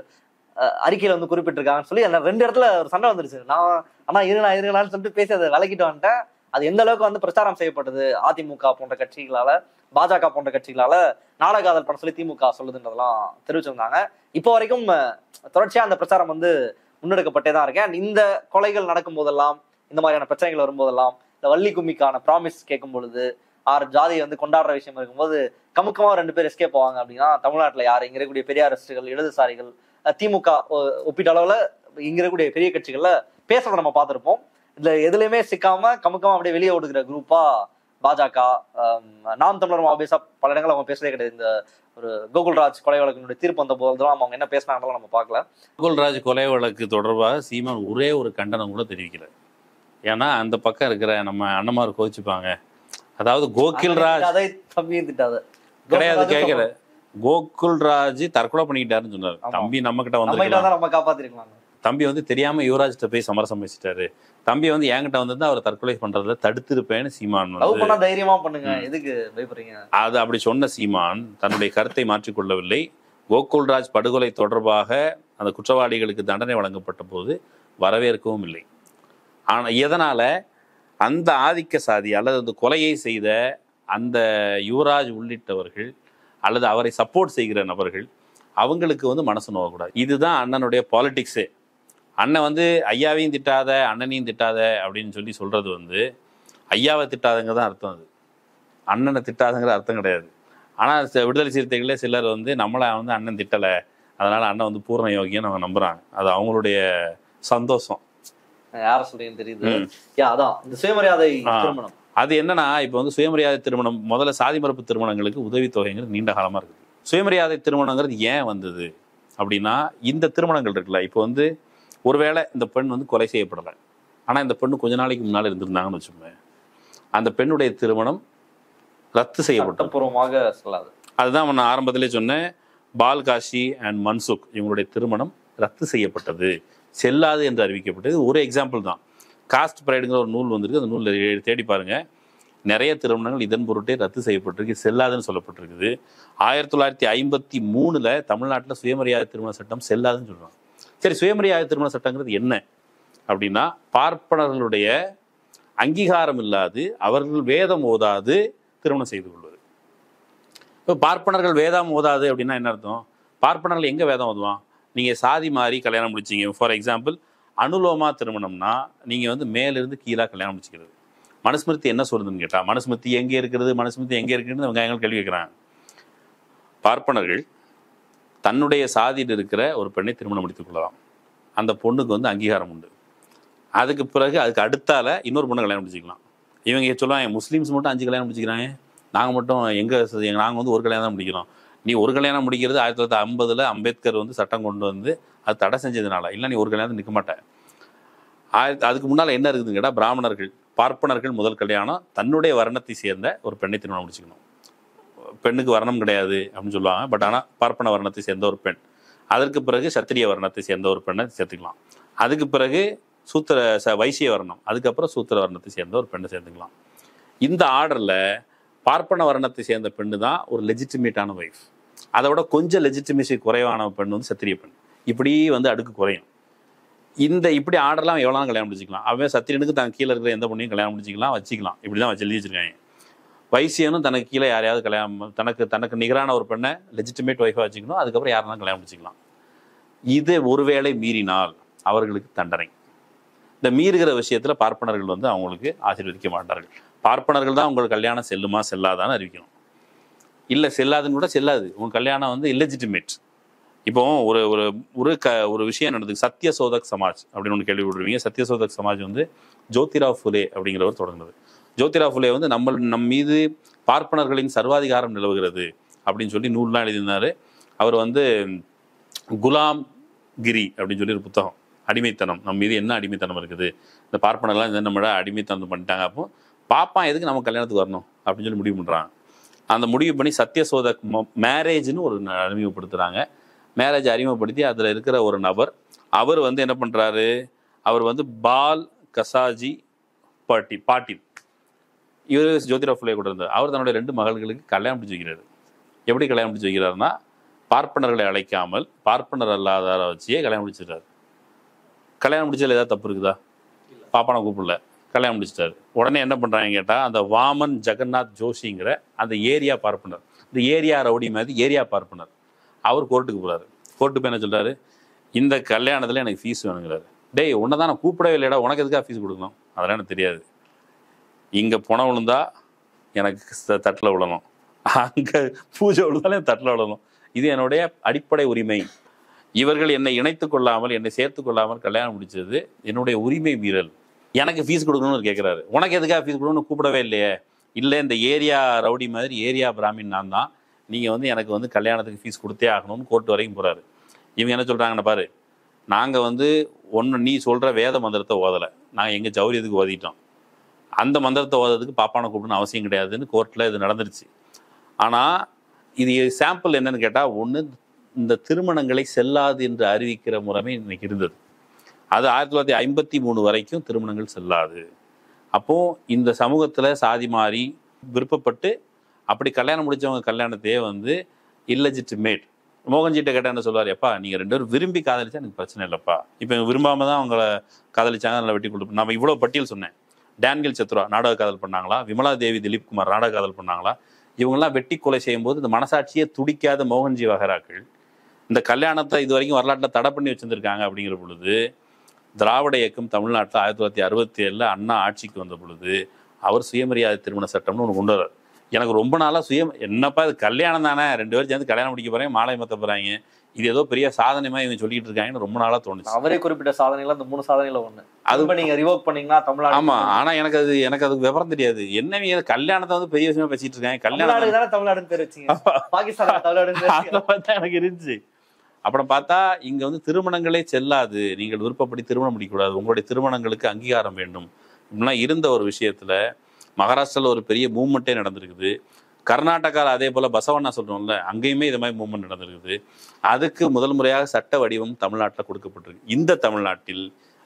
அறிக்கையில வந்து குறிப்பிட்டிருக்காங்கன்னு சொல்லி 2 இடத்துல ஒரு சண்டை வந்துருச்சு. நான் ஆனா இருங்களான்னு சொல்லிட்டு பேசி அதை விலகிட்டு வந்துட்டேன். அது எந்த அளவுக்கு வந்து பிரச்சாரம் செய்யப்பட்டது அதிமுக போன்ற கட்சிகளால, பாஜக போன்ற கட்சிகளால நாடக காதல் பண்ண சொல்லி திமுக சொல்லுதுன்றதெல்லாம் தெரிவிச்சிருந்தாங்க. இப்போ வரைக்கும் தொடர்ச்சியா அந்த பிரச்சாரம் வந்து முன்னெடுக்கப்பட்டே தான் இருக்கேன். இந்த கொலைகள் நடக்கும் போதெல்லாம், இந்த மாதிரியான பிரச்சனைகள் வரும்போதெல்லாம், இந்த வள்ளி கும்மிக்கான ப்ராமிஸ் கேட்கும் பொழுது, ஜாதியை வந்து கொண்டாடுற விஷயம் இருக்கும்போது கமுக்கமா 2 பேர் எஸ்கேப் போவாங்க அப்படின்னா தமிழ்நாட்டில் யாரு? இங்க இருக்கக்கூடிய பெரியாரிஸ்டுகள், இடதுசாரிகள், திமுக ஒப்பிட்ட அளவுல இங்க இருக்கக்கூடிய பெரிய கட்சிகள்ல பேசுறத நம்ம பார்த்திருப்போம். இதுல எதுலையுமே சிக்காம கமுக்கமா அப்படியே வெளியே ஓடுகிற குரூப்பா பாஜக, நாம் தமிழர் ஆபீஸா பல இடங்கள் அவங்க பேசுறதே கிடையாது. இந்த ஒரு கோகுல்ராஜ் கொலை வழக்கினுடைய தீர்ப்பு வந்த போதுதான் அவங்க என்ன பேசினாங்கன்னு நம்ம பார்க்கல. கோகுல்ராஜ் கொலை வழக்கு தொடர்பாக சீமான் ஒரே ஒரு கண்டனம் கூட தெரிவிக்கல. ஏன்னா அந்த பக்கம் இருக்கிற நம்ம அண்ணமார் கோச்சிப்பாங்க. அதாவது கோகுல்ராஜ் தம்பி திட்டாத கிடையாது கேட்கல. கோகுல்ராஜ் தற்கொலை பண்ணிக்கிட்டாருன்னு சொன்னார். தம்பி நம்ம கிட்ட வந்து நம்ம காப்பாத்திருக்கலாம். தம்பி வந்து தெரியாம யுவராஜ்கிட்ட போய் சமரசம் பேசிட்டாரு. தம்பி வந்து என்கிட்ட வந்து அவர் தற்கொலை பண்றதுல தடுத்திருப்பேன்னு சீமான் வந்து தைரியமா பண்ணுங்க, எதுக்கு பயப்படுறீங்க, அது அப்படி சொன்ன சீமான் தன்னுடைய கருத்தை மாற்றிக்கொள்ளவில்லை. கோகுல்ராஜ் படுகொலை தொடர்பாக அந்த குற்றவாளிகளுக்கு தண்டனை வழங்கப்பட்ட போது வரவேற்கவும் இல்லை. ஆனா எதனால அந்த ஆதிக்க சாதி அல்லது அந்த கொலையை செய்த அந்த யுவராஜ் உள்ளிட்டவர்கள் அல்லது அவரை சப்போர்ட் செய்கிற நபர்கள் அவங்களுக்கு வந்து மனசு நோகக்கூடாது. இதுதான் அண்ணனுடைய பாலிடிக்ஸு. அண்ணன் வந்து ஐயாவையும் திட்டாத அண்ணனையும் திட்டாத அப்படின்னு சொல்றது வந்து ஐயாவை திட்டாதங்க தான் அர்த்தம். அது அண்ணனை திட்டாதங்கிற அர்த்தம் கிடையாது. ஆனால் விடுதலை சிறுத்தைகளே சிலர் வந்து நம்மளை வந்து அண்ணன் திட்டலை, அதனால அண்ணன் வந்து பூர்ண யோகின்னு அவங்க நம்புறாங்க. அது அவங்களுடைய சந்தோஷம். யார சொல்றீங்கன்னு தெரியுது. அதான் இந்த சுயமரியாதை திருமணம். அது என்னன்னா, இப்போ வந்து சுயமரியாதை திருமணம் முதல்ல சாதி மறுப்பு திருமணங்களுக்கு உதவித்தொகைங்கிறது நீண்ட காலமா இருக்குது. சுயமரியாதை திருமணங்கிறது ஏன் வந்தது அப்படின்னா, இந்த திருமணங்கள் இருக்குல்ல, இப்போ வந்து ஒருவேளை இந்த பெண் வந்து கொலை செய்யப்படலை, ஆனால் இந்த பெண்ணு கொஞ்ச நாளைக்கு முன்னால் இருந்திருந்தாங்கன்னு வச்சுக்கோங்க, அந்த பெண்ணுடைய திருமணம் ரத்து செய்யப்பட்டபூர்வமாக சொல்லாது. அதுதான் நான் ஆரம்பத்திலே சொன்னேன். பால்காஷி அண்ட் மன்சுக் இவங்களுடைய திருமணம் ரத்து செய்யப்பட்டது, செல்லாது என்று அறிவிக்கப்பட்டது. ஒரு எக்ஸாம்பிள் தான். காஸ்ட் ப்ரைடுங்கிற ஒரு நூல் வந்திருக்கு. அந்த நூலில் தேடி பாருங்க, நிறைய திருமணங்கள் இதன் பொருட்டே ரத்து செய்யப்பட்டிருக்கு, செல்லாதுன்னு சொல்லப்பட்டிருக்குது. 1953 தமிழ்நாட்டில் சுயமரியாதை திருமண சட்டம் செல்லாதுன்னு சொல்றாங்க. சரி, சுயமரியாதை திருமண சட்டங்கிறது என்ன அப்படின்னா, பார்ப்பனர்களுடைய அங்கீகாரம் இல்லாது அவர்கள் வேதம் ஓதாது திருமணம் செய்து கொள்வது. இப்போ பார்ப்பனர்கள் வேதம் ஓதாது அப்படின்னா என்ன அர்த்தம்? பார்ப்பனர்கள் எங்கே வேதம் ஓதுவான்? நீங்கள் சாதி மாறி கல்யாணம் முடிச்சிங்க. ஃபார் எக்ஸாம்பிள், அனுலோமா திருமணம்னா நீங்கள் வந்து மேலிருந்து கீழே கல்யாணம் முடிச்சிக்கிறது. மனுஸ்மிருதி என்ன சொல்லுதுன்னு கேட்டால், மனுஸ்மிருதி எங்கே இருக்கிறது, மனுஸ்மிருதி எங்கே இருக்குன்னு வெங்காயங்கள் கேள்வி கேட்குறாங்க. பார்ப்பனர்கள் தன்னுடைய சாதியில் இருக்கிற ஒரு பெண்ணை திருமணம் முடித்துக் கொள்ளலாம். அந்த பொண்ணுக்கு வந்து அங்கீகாரம் உண்டு. அதுக்கு பிறகு அதுக்கு அடுத்தால இன்னொரு பொண்ணை கல்யாணம் முடிச்சிக்கலாம். இவங்க சொல்லுவாங்க, முஸ்லீம்ஸ் மட்டும் 5 கல்யாணம் முடிச்சிக்கிறாங்க, நாங்கள் மட்டும் நாங்கள் வந்து ஒரு கல்யாணம் தான் முடிக்கிறோம். நீ ஒரு கல்யாணம் முடிக்கிறது 1950 அம்பேத்கர் வந்து சட்டம் கொண்டு வந்து அது தடை செஞ்சதுனால, இல்லை நீ ஒரு கல்யாணம் நிற்க மாட்டேன். அதுக்கு முன்னால் என்ன இருக்குதுன்னு கேட்டால், பிராமணர்கள் பார்ப்பனர்கள் முதல் கல்யாணம் தன்னுடைய வர்ணத்தை சேர்ந்த ஒரு பெண்ணை திருமணம் முடிச்சுக்கணும். பெண்ணுக்கு வர்ணம் கிடையாது அப்படின்னு சொல்லுவாங்க, பட் ஆனால் பார்ப்பன வர்ணத்தை சேர்ந்த ஒரு பெண். அதற்கு பிறகு சத்திரிய வர்ணத்தை சேர்ந்த ஒரு பெண்ணை சேர்த்துக்கலாம். அதுக்கு பிறகு வைசிய வர்ணம், அதுக்கப்புறம் சூத்திர வர்ணத்தை சேர்ந்த ஒரு பெண்ணை சேர்த்துக்கலாம். இந்த ஆர்டரில் பார்ப்பன வர்ணத்தை சேர்ந்த பெண்ணு தான் ஒரு லெஜிட்டிமேட்டான ஒய்ஃப். அதை விட கொஞ்சம் லெஜிட்டிமேசி குறைவான பெண் வந்து சத்திரிய பெண். இப்படி வந்து அடுக்கு குறையும். இப்படி ஆர்டர்லாம் எவ்வளோ கல்யாணம் முடிச்சிக்கலாம். அவன் சத்திரியனுக்கு தன் கீழே இருக்கிற எந்த பொண்ணையும் கல்யாணம் முடிச்சிக்கலாம், வச்சுக்கலாம். இப்படி தான் எழுதி வச்சிருக்காங்க. வைசியனும் தனக்கு கீழே யாரையாவது கல்யாணம், தனக்கு நிகரான ஒரு பெண்ணை லெஜிட்டிமேட் ஒய்ஃபாக வச்சுக்கணும். அதுக்கப்புறம் யாரெல்லாம் கல்யாணம் முடிச்சிக்கலாம். இது ஒருவேளை மீறினால் அவர்களுக்கு தண்டனை. இந்த மீறுகிற விஷயத்தில் பார்ப்பனர்கள் வந்து அவங்களுக்கு ஆசீர்வதிக்க மாட்டார்கள். பார்ப்பனர்கள் தான் உங்களுக்கு கல்யாணம் செல்லுமா செல்லாதான்னு அறிவிக்கணும். இல்லை செல்லாதுன்னு கூட செல்லாது, உங்கள் கல்யாணம் வந்து இல்லெஜிட்டிமேட். இப்போ ஒரு விஷயம் நடந்தது. சத்யசோதக் சமாஜ் அப்படின்னு ஒன்று கேள்விப்படுவீங்க. சத்யசோதக் சமாஜ் வந்து ஜோதிராவ் ஃபுலே அப்படிங்கிறவர் தொடங்கினது. ஜோதிராவ் ஃபுலே வந்து நம் மீது பார்ப்பனர்களின் சர்வாதிகாரம் நிலவுகிறது அப்படின்னு சொல்லி நூல்லாம் எழுதினார். அவர் வந்து குலாம் கிரி அப்படின்னு சொல்லி ஒரு புத்தகம், அடிமைத்தனம், நம்ம மீது என்ன அடிமைத்தனம் இருக்குது, இந்த பார்ப்பனர்லாம் இந்த நம்மள அடிமைத்தனம் பண்ணிட்டாங்க, அப்போ பாப்பான் எதுக்கு நம்ம கல்யாணத்துக்கு வரணும் அப்படின்னு சொல்லி முடிவு பண்ணுறாங்க. அந்த முடிவு பண்ணி சத்யசோதக் மேரேஜ்னு ஒரு அறிமுகப்படுத்துகிறாங்க. மேரேஜ் அறிமுகப்படுத்தி அதில் இருக்கிற ஒரு நபர், அவர் வந்து என்ன பண்ணுறாரு, அவர் வந்து பால் கசாஜி பாட்டில், இவர் ஜோதிராவ் ஃபுலே கூட இருந்தார். அவர் தன்னுடைய 2 மகள்களுக்கு கல்யாணம் முடிச்சு வைக்கிறாரு. எப்படி கல்யாணம் முடிச்சு வைக்கிறாருன்னா, பார்ப்பனர்களை அழைக்காமல் பார்ப்பனர் அல்லாதார வச்சியே கல்யாணம் முடிச்சிட்டாரு. கல்யாணம் முடிச்சதில் ஏதாவது தப்பு இருக்குதா? பாப்பானை கூப்பிடல, கல்யாணம் முடிச்சிட்டாரு. உடனே என்ன பண்ணுறாங்க கேட்டால், அந்த வாமன் ஜெகநாத் ஜோஷிங்கிற அந்த ஏரியா பார்ப்பனர், இந்த ஏரியா ரவுடி மாதிரி ஏரியா பார்ப்பனர், அவர் கோர்ட்டுக்கு போகிறாரு. கோர்ட்டு போய் என்ன சொல்கிறாரு, இந்த கல்யாணத்தில் எனக்கு ஃபீஸ் வேணுங்கிறாரு. டேய், உன்னை தான் நான் கூப்பிடவே இல்லைடா, உனக்கு எதுக்காக ஃபீஸ் கொடுக்கணும்? அதெல்லாம் எனக்கு தெரியாது. இங்கே பணம் விழுந்தா எனக்கு தட்டில் விழணும், அங்கே பூஜை விழுந்தாலும் என் தட்டில் விழணும். இது என்னுடைய அடிப்படை உரிமை. இவர்கள் என்னை இணைத்து கொள்ளாமல், என்னை சேர்த்து கொள்ளாமல் கல்யாணம் முடிச்சது என்னுடைய உரிமை மீறல். எனக்கு ஃபீஸ் கொடுக்கணும்னு கேட்குறாரு. உனக்கு எதுக்காக ஃபீஸ் கொடுக்கணும்னு கூப்பிடவே இல்லையே. இல்லை, இந்த ஏரியா ரவுடி மாதிரி ஏரியா பிராமின் நான் தான், நீங்கள் வந்து எனக்கு வந்து கல்யாணத்துக்கு ஃபீஸ் கொடுத்தே ஆகணும்னு கோர்ட்டு வரைக்கும் போகிறாரு. இவங்க என்ன சொல்கிறாங்கன்னு பாரு, நாங்கள் வந்து நீ சொல்கிற வேத மந்திரத்தை ஓதலை, நாங்கள் எங்கள் ஜௌரியத்துக்கு ஓதிட்டோம். அந்த மந்திரத்தை ஓதுறதுக்கு பாப்பானை கூப்பிடணும் அவசியம் கிடையாதுன்னு கோர்ட்டில் இது நடந்துருச்சு. ஆனால் இது சாம்பிள் என்னன்னு கேட்டால், ஒன்று இந்த திருமணங்களை செல்லாது என்று அறிவிக்கிற முறைமை இன்னைக்கு இருந்தது. அது 1953 வரைக்கும் திருமணங்கள் செல்லாது. அப்போது இந்த சமூகத்தில் சாதி மாறி விருப்பப்பட்டு அப்படி கல்யாணம் முடித்தவங்க கல்யாணத்தையே வந்து இல்லெஜிட்டிமேட். மோகன்ஜிட்ட கேட்டால் என்ன சொல்லுவார், எப்பா நீங்கள் 2 பேரும் விரும்பி காதலிச்சா எனக்கு பிரச்சனை இல்லைப்பா, இப்போ விரும்பாமல் தான் அவங்கள காதலிச்சாங்க, அதில் வெட்டி கொடுப்போம். நம்ம இவ்வளோ பட்டியல் சொன்னேன். டேனியல் சத்ரா நாடக காதல் பண்ணாங்களா, விமலா தேவி திலீப் குமார் நாடக காதல் பண்ணாங்களா, இவங்கெல்லாம் வெட்டி கொலை செய்யும்போது இந்த மனசாட்சியே துடிக்காத மோகன்ஜி வகராக்கள் இந்த கல்யாணத்தை இது வரைக்கும் வரலாற்றில் தடை பண்ணி வச்சுருந்துருக்காங்க. அப்படிங்கிற பொழுது திராவிட இயக்கம் தமிழ்நாட்டில் 1967 அண்ணா ஆட்சிக்கு வந்த பொழுது அவர் சுயமரியாதை திருமண சட்டம்னு ஒன்று கொண்டு வர்றார். எனக்கு ரொம்ப நாளாக என்னப்பா இது கல்யாணம் தானே, 2 பேரும் சேர்ந்து கல்யாணம் முடிக்க போகிறாங்க, மாலை மற்ற போகிறாங்க, இது ஏதோ பெரிய சாதனைமா இவங்க சொல்லிட்டு இருக்காங்கன்னு ரொம்ப நாளாக தோணுச்சு. அவரே குறிப்பிட்ட சாதனைகள் அந்த 3 சாதனைகள் ஒன்று. அது நீங்க ரிவோக் பண்ணீங்கன்னா தமிழ்நாடு. ஆமா, ஆனா எனக்கு அதுக்கு விவரம் தெரியாது. என்ன கல்யாணத்தை வந்து பெரிய விஷயமா பேசிட்டு இருக்காங்க. கல்யாணம் தானே தமிழ்நாடுன்னு பேர் வச்சீங்க, பாகிஸ்தான் தமிழ்நாடு எனக்கு இருந்துச்சு. அப்புறம் பார்த்தா இங்க வந்து திருமணங்களே செல்லாது, நீங்கள் விருப்பப்படி திருமணம் முடிக்கக்கூடாது, உங்களுடைய திருமணங்களுக்கு அங்கீகாரம் வேண்டும் இப்படிலாம் இருந்த ஒரு விஷயத்துல மகாராஷ்டிராவில் ஒரு பெரிய மூவ்மெண்ட்டே நடந்திருக்குது. கர்நாடகாவில் அதே போல் பசவண்ணா சொல்கிறோம்ல, அங்கேயுமே இது மாதிரி மூவ்மெண்ட் நடந்திருக்குது. அதுக்கு முதல் முறையாக சட்ட வடிவம் தமிழ்நாட்டில் கொடுக்கப்பட்டிருக்கு. இந்த தமிழ்நாட்டில்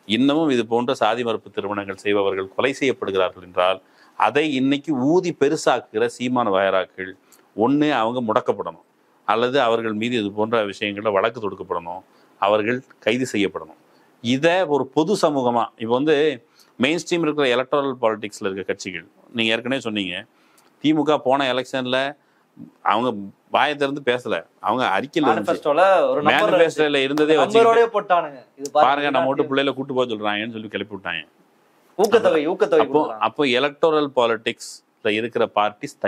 இன்னமும் இது போன்ற சாதி மறுப்பு திருமணங்கள் செய்பவர்கள் கொலை செய்யப்படுகிறார்கள் என்றால் அதை இன்னைக்கு ஊதி பெருசாக்குகிற சீமான வயராக்கள் ஒன்று அவங்க முடக்கப்படணும், அல்லது அவர்கள் மீது இது போன்ற விஷயங்களில் வழக்கு தொடுக்கப்படணும், அவர்கள் கைது செய்யப்படணும். இதை ஒரு பொது சமூகமாக இப்போ வந்து மெயின் ஸ்ட்ரீம் இருக்கிற எலக்ட்ரல் பாலிடிக்ஸில் இருக்க கட்சிகள், நீங்கள் ஏற்கனவே சொன்னீங்க திமுக போன எலெக்ஷனில் அவங்க வாயை திறந்து பேசலை, அவங்க அறிக்கையில் மேனிஃபெஸ்டோல இருந்ததே வச்சு பாருங்க நம்ம மட்டும் பிள்ளைல கூட்டு போக சொல்றாங்கன்னு சொல்லி கிளப்பி விட்டாங்க. ஊக்கத்தொகை. அப்போ எலக்டோரல் பாலிடிக்ஸ்ல இருக்கிற பார்ட்டிஸ்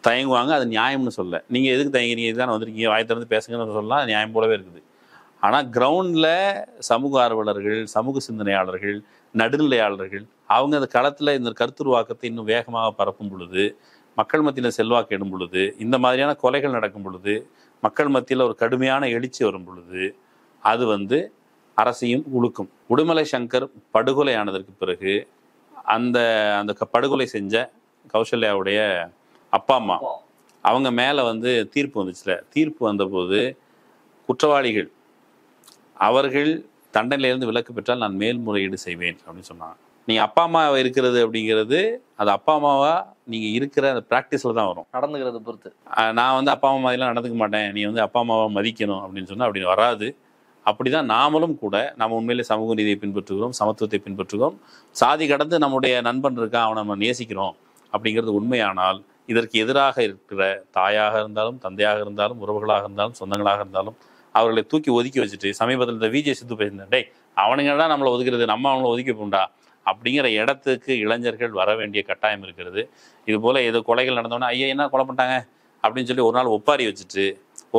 தயங்குவாங்க. அது நியாயம்னு சொல்ல, நீங்க எதுக்கு தயங்குறீங்க, இதுதான் வந்திருக்கீங்க, வாயை திறந்து பேசுங்கன்னு சொல்லலாம், அது நியாயம் போலவே இருக்குது. ஆனால் கிரவுண்டில் சமூக ஆர்வலர்கள், சமூக சிந்தனையாளர்கள், நடுநிலையாளர்கள் அவங்க அந்த களத்தில் இந்த கருத்துருவாக்கத்தை இன்னும் வேகமாக பரப்பும் பொழுது, மக்கள் மத்தியில் செல்வாக்கு எடும் பொழுது, இந்த மாதிரியான கொலைகள் நடக்கும் பொழுது, மக்கள் மத்தியில் ஒரு கடுமையான எழுச்சி வரும் பொழுது அது வந்து அரசையும் உழுக்கும். உடுமலை சங்கர் படுகொலை ஆனதற்கு பிறகு அந்த படுகொலை செஞ்ச கௌசல்யாவுடைய அப்பா அம்மா அவங்க மேலே வந்து தீர்ப்பு வந்துச்சுல, தீர்ப்பு வந்தபோது குற்றவாளிகள் அவர்கள் தண்டனையிலிருந்து விலக்கு பெற்றால் நான் மேல்முறையீடு செய்வேன் அப்படின்னு சொன்னாங்க. நீங்கள் அப்பா அம்மா இருக்கிறது அப்படிங்கிறது அது அப்பா அம்மாவா நீங்கள் இருக்கிற அந்த ப்ராக்டிஸில் தான் வரும், நடந்துக்கிறத பொறுத்து. நான் வந்து அப்பா அம்மா மாதிரிலாம் நடந்துக்க மாட்டேன், நீ வந்து அப்பா அம்மாவை மதிக்கணும் அப்படின்னு சொன்னால் அப்படி வராது. அப்படி தான் நாமளும் கூட நம்ம உண்மையிலே சமூக நீதியை பின்பற்றுகிறோம், சமத்துவத்தை பின்பற்றுகிறோம், சாதி கடந்து நம்முடைய நண்பன் இருக்கான் அவனை நம்ம நேசிக்கிறோம் அப்படிங்கிறது உண்மையானால் இதற்கு எதிராக இருக்கிற தாயாக இருந்தாலும் தந்தையாக இருந்தாலும் உறவுகளாக இருந்தாலும் சொந்தங்களாக இருந்தாலும் அவர்களை தூக்கி ஒதுக்கி வச்சுட்டு, சமீபத்தில் இந்த விஜய் சித்து பேசினேன், டேய் அவனுங்க தான் நம்மளை ஒதுக்கிறது, நம்ம அவங்கள ஒதுக்கி போண்டா அப்படிங்கிற இடத்துக்கு இளைஞர்கள் வர வேண்டிய கட்டாயம் இருக்கிறது. இது போல் ஏதோ கொலைகள் நடந்தோன்னா ஐயா என்ன கொலை பண்ணிட்டாங்க அப்படின்னு சொல்லி ஒரு நாள் ஒப்பாரி வச்சுட்டு,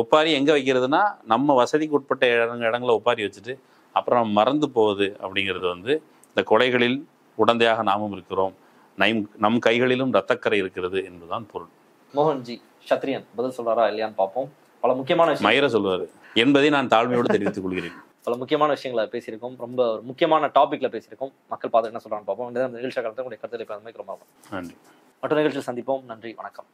ஒப்பாரி எங்கே வைக்கிறதுனா நம்ம வசதிக்கு உட்பட்ட இடங்களை ஒப்பாரி வச்சுட்டு அப்புறம் மறந்து போகுது அப்படிங்கிறது வந்து இந்த கொலைகளில் உடந்தையாக நாமும் இருக்கிறோம், நம் கைகளிலும் ரத்தக்கரை இருக்கிறது என்பதுதான் பொருள். மோகன்ஜி சத்ரியன் பதில் சொல்றாரா இல்லையான்னு பார்ப்போம். பல முக்கியமான மயிர சொல்லுவார் என்பதை நான் தாழ்மையோடு தெரிவித்துக் கொள்கிறேன். பல முக்கியமான விஷயங்களை பேசியிருக்கோம், ரொம்ப ஒரு முக்கியமான டாபிக்ல பேசியிருக்கோம். மக்கள் பார்த்து என்ன சொல்றான்னு பார்ப்போம். இந்த நிகழ்ச்சி காலத்தில் உங்களுடைய கருத்துக்களை ரொம்ப நன்றி. மற்ற நிகழ்ச்சியில் சந்திப்போம். நன்றி, வணக்கம்.